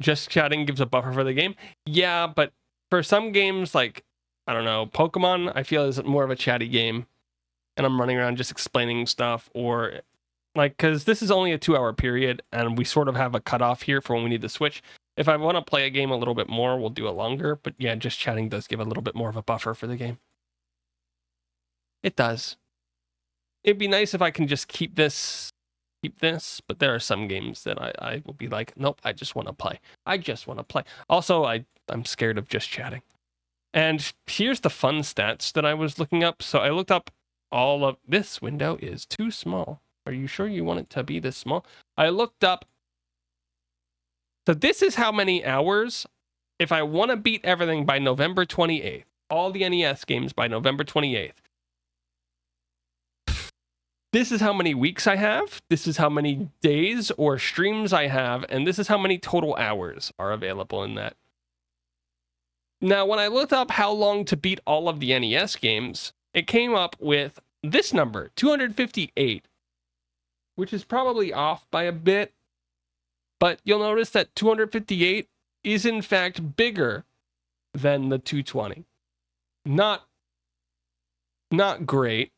Just chatting gives a buffer for the game. Yeah, but for some games like, I don't know, Pokemon, I feel is more of a chatty game. And I'm running around just explaining stuff, or like, because this is only a 2-hour period and we sort of have a cutoff here for when we need to switch. If I want to play a game a little bit more, we'll do it longer. But yeah, just chatting does give a little bit more of a buffer for the game. It does. It'd be nice if I can just keep this, but there are some games that I will be like, nope, I just want to play. I just want to play. Also, I'm scared of just chatting. And here's the fun stats that I was looking up. So I looked up all of this window is too small. Are you sure you want it to be this small? I looked up. So this is how many hours if I want to beat everything by November 28th. All the NES games by November 28th. This is how many weeks I have. This is how many days or streams I have. And this is how many total hours are available in that. Now, when I looked up how long to beat all of the NES games, it came up with this number, 258, which is probably off by a bit. But you'll notice that 258 is in fact bigger than the 220. Not great.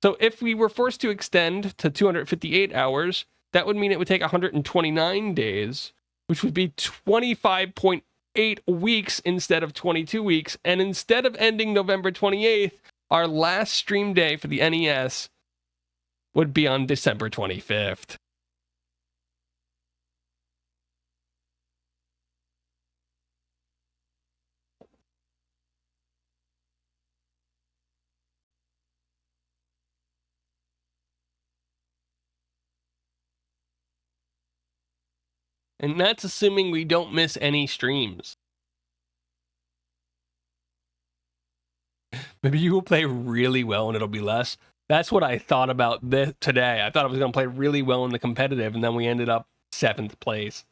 So if we were forced to extend to 258 hours, that would mean it would take 129 days, which would be 25.8 weeks instead of 22 weeks. And instead of ending November 28th, our last stream day for the NES would be on December 25th. And that's assuming we don't miss any streams. Maybe you will play really well and it'll be less. That's what I thought about this today. I thought I was going to play really well in the competitive, and then we ended up 7th place.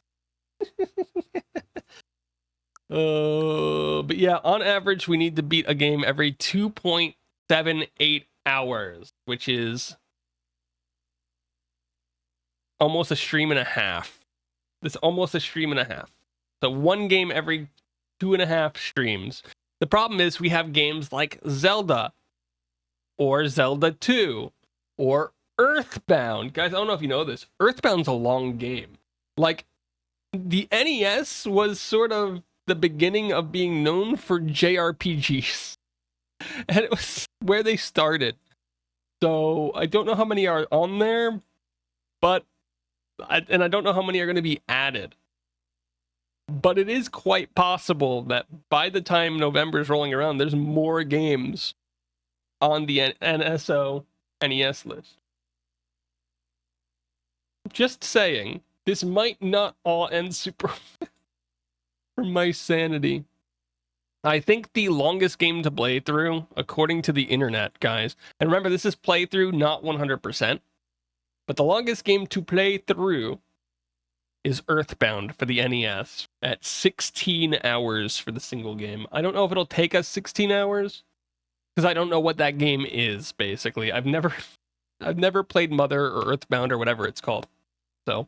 But yeah, on average, we need to beat a game every 2.78 hours, which is almost a stream and a half. That's almost a stream and a half. So one game every 2.5 streams. The problem is we have games like Zelda or Zelda 2 or Earthbound. Guys, I don't know if you know this. Earthbound's a long game. Like, the NES was sort of the beginning of being known for JRPGs. And it was where they started. So I don't know how many are on there, but I don't know how many are going to be added. But it is quite possible that by the time November is rolling around, there's more games on the NSO NES list. Just saying, this might not all end super for my sanity. I think the longest game to play through, according to the internet, guys, and remember, this is playthrough, not 100%, but the longest game to play through is Earthbound for the NES at 16 hours for the single game. I don't know if it'll take us 16 hours, because I don't know what that game is, basically. I've never played Mother or Earthbound or whatever it's called. So,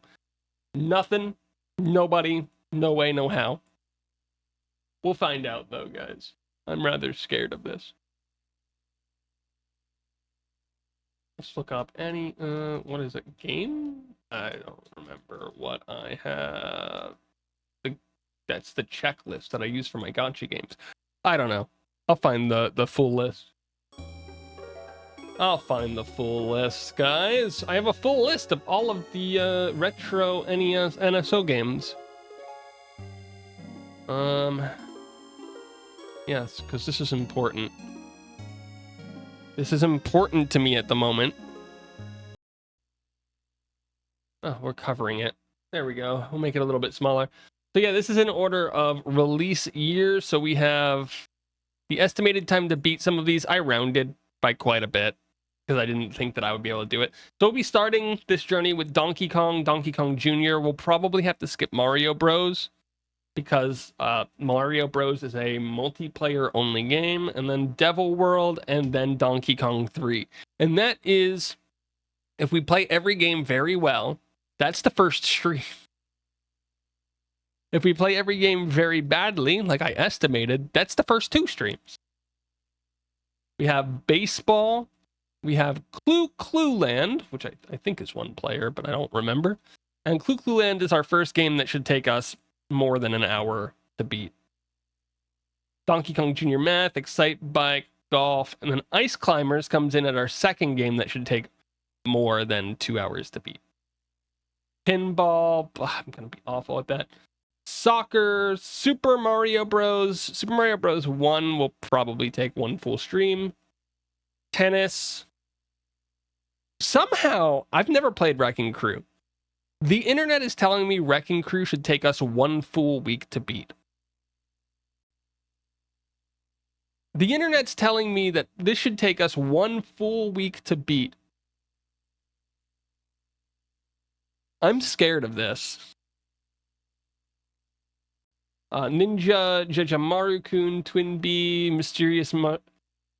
nothing, nobody, no way, no how. We'll find out, though, guys. I'm rather scared of this. Let's look up any, what is it, game? I don't remember what I have. That's the checklist that I use for my gacha games. I don't know. I'll find the full list. I'll find the full list, guys. I have a full list of all of the retro NES NSO games. Yes, because this is important. This is important to me at the moment. Oh, we're covering it. There we go. We'll make it a little bit smaller. So yeah, this is in order of release year. So we have the estimated time to beat some of these. I rounded. by quite a bit because I didn't think that I would be able to do it. So we'll be starting this journey with Donkey Kong Jr. We'll probably have to skip Mario Bros. Because Mario Bros. Is a multiplayer only game, and then Devil World, and then Donkey Kong 3. And that is, if we play every game very well, that's the first stream. If we play every game very badly, like I estimated, that's the first 2 streams. We have baseball, we have Clue Land, which I think is 1 player, but I don't remember. And Clue Land is our first game that should take us more than an hour to beat. Donkey Kong Jr. Math, Excite Bike, Golf, and then Ice Climbers comes in at our second game that should take more than 2 hours to beat. Pinball, I'm going to be awful at that. Soccer, Super Mario Bros. 1 will probably take 1 full stream. Tennis. Somehow, I've never played Wrecking Crew. The internet is telling me Wrecking Crew should take us 1 full week to beat. The internet's telling me that this should take us 1 full week to beat. I'm scared of this. Ninja, Jajamaru-kun, Twin Bee, Mysterious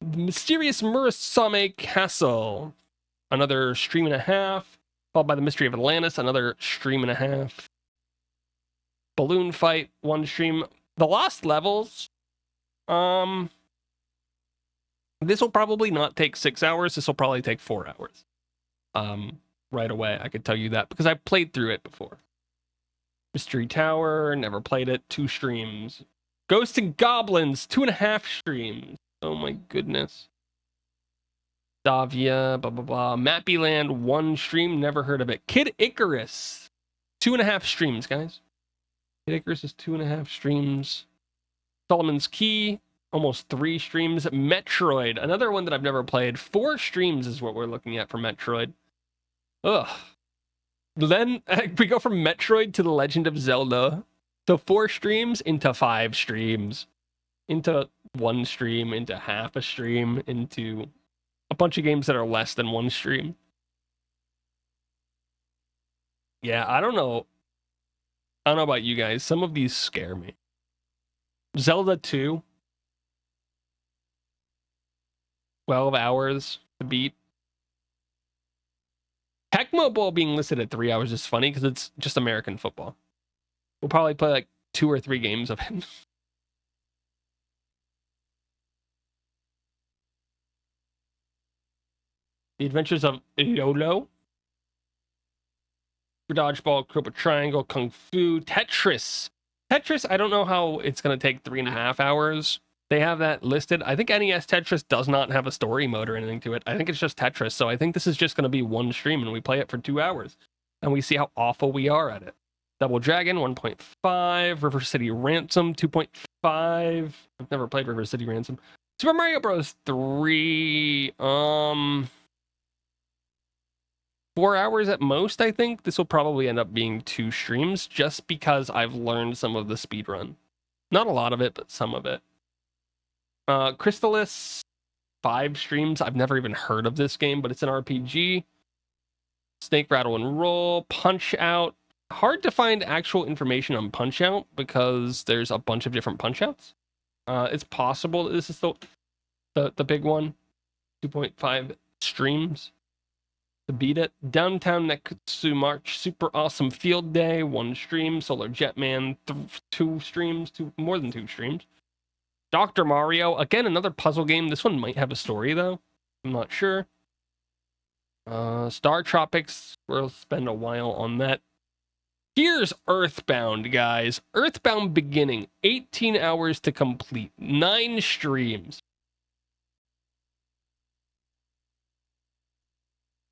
Murasame Castle. Another stream and a half. Followed by The Mystery of Atlantis, another stream and a half. Balloon Fight, 1 stream. The Lost Levels. This will probably not take 6 hours. This will probably take 4 hours. Right away, I could tell you that because I played through it before. Mystery Tower, never played it, 2 streams. Ghosts and Goblins, 2.5 streams. Oh my goodness. Davia, blah, blah, blah. Mappy Land, 1 stream, never heard of it. Kid Icarus, 2.5 streams, guys. Kid Icarus is 2.5 streams. Solomon's Key, almost 3 streams. Metroid, another one that I've never played. 4 streams is what we're looking at for Metroid. Ugh. Then we go from Metroid to The Legend of Zelda. So 4 streams into 5 streams. Into 1 stream, into half a stream, into a bunch of games that are less than 1 stream. Yeah, I don't know. I don't know about you guys. Some of these scare me. Zelda 2. 12 hours to beat. Tecmo Bowl being listed at 3 hours is funny because it's just American football. We'll probably play like 2 or 3 games of it. The Adventures of Lolo. Dodgeball, Croba Triangle, Kung Fu, Tetris. Tetris, I don't know how it's going to take 3.5 hours. They have that listed. I think NES Tetris does not have a story mode or anything to it. I think it's just Tetris. So I think this is just going to be 1 stream and we play it for 2 hours. And we see how awful we are at it. Double Dragon, 1.5. River City Ransom, 2.5. I've never played River City Ransom. Super Mario Bros. 3. 4 hours at most, I think. This will probably end up being 2 streams just because I've learned some of the speedrun. Not a lot of it, but some of it. Crystalis, 5 streams. I've never even heard of this game, but it's an RPG. Snake Rattle and Roll, Punch Out. Hard to find actual information on Punch Out because there's a bunch of different Punch Outs. It's possible that this is the big one. 2.5 streams to beat it. Downtown Nekutsu March, Super Awesome Field Day, 1 stream. Solar Jetman, 2 streams, more than 2 streams. Dr. Mario, again, another puzzle game. This one might have a story, though. I'm not sure. Star Tropics, we'll spend a while on that. Here's Earthbound, guys. Earthbound Beginning, 18 hours to complete, 9 streams.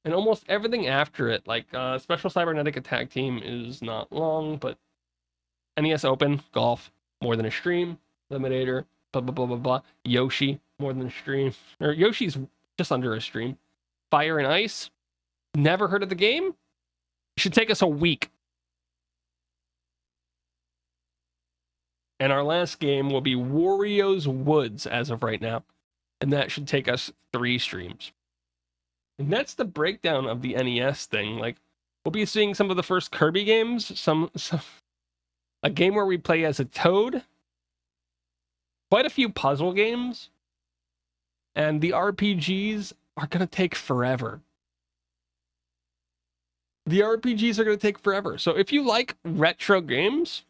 And almost everything after it, like Special Cybernetic Attack Team is not long, but NES Open, Golf, more than a stream. Eliminator, blah, blah, blah, blah, blah. Yoshi, more than a stream. Or Yoshi's just under a stream. Fire and Ice, never heard of the game? It should take us a week. And our last game will be Wario's Woods as of right now. and that should take us 3 streams. And that's the breakdown of the NES thing. Like, we'll be seeing some of the first Kirby games, some a game where we play as a Toad, quite a few puzzle games, and the RPGs are going to take forever. The RPGs are going to take forever. So if you like retro games,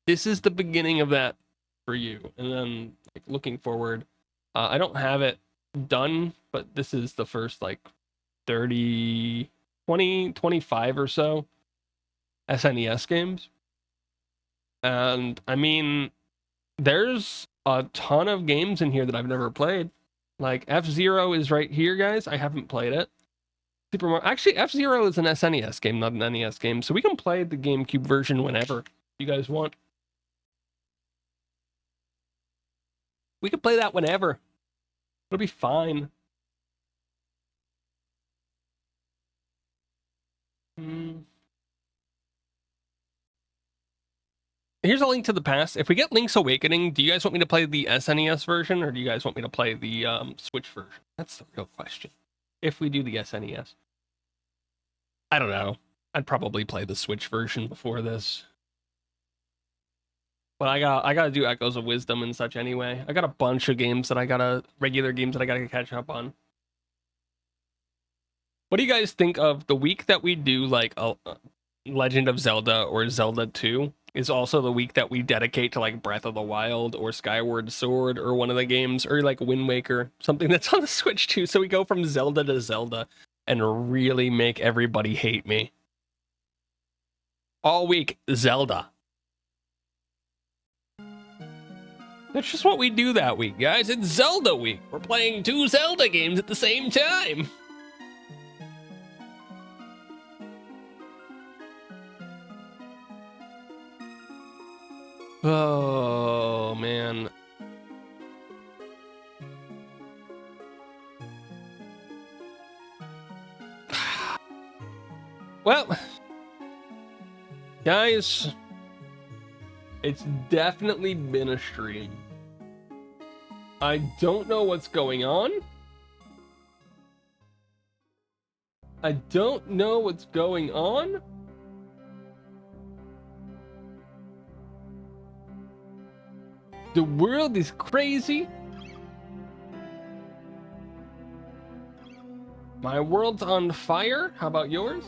this is the beginning of that for you. And then like, looking forward, I don't have it done, but this is the first like 30, 20, 25 or so SNES games. And I mean, there's a ton of games in here that I've never played. Like F-Zero is right here, guys. I haven't played it. Actually, F-Zero is an SNES game, not an NES game. So we can play the GameCube version whenever you guys want. We can play that whenever. It'll be fine. Here's a Link to the Past. If we get Link's Awakening, do you guys want me to play the SNES version, or do you guys want me to play the Switch version? That's the real question. If we do the SNES. I don't know. I'd probably play the Switch version before this. But I gotta do Echoes of Wisdom and such anyway. I got a bunch of games that regular games that I gotta catch up on. What do you guys think of the week that we do like a Legend of Zelda or Zelda 2 is also the week that we dedicate to like Breath of the Wild or Skyward Sword or one of the games, or like Wind Waker, something that's on the Switch too. So we go from Zelda to Zelda and really make everybody hate me. All week, Zelda. That's just what we do that week, guys. It's Zelda week. We're playing 2 Zelda games at the same time. Oh, man. Well, guys, it's definitely been a stream. I don't know what's going on. I don't know what's going on. The world is crazy. My world's on fire. How about yours?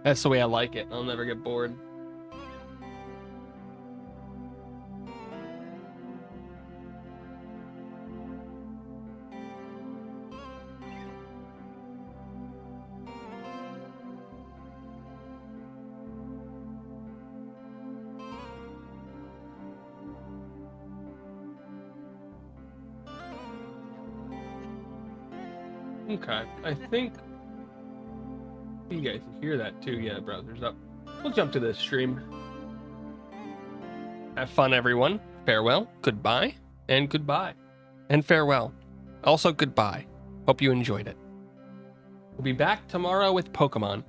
That's the way I like it. I'll never get bored. Okay, I think you guys can hear that too. Yeah, browser's up. We'll jump to this stream. Have fun, everyone. Farewell, goodbye, and goodbye. And farewell. Also, goodbye. Hope you enjoyed it. We'll be back tomorrow with Pokemon.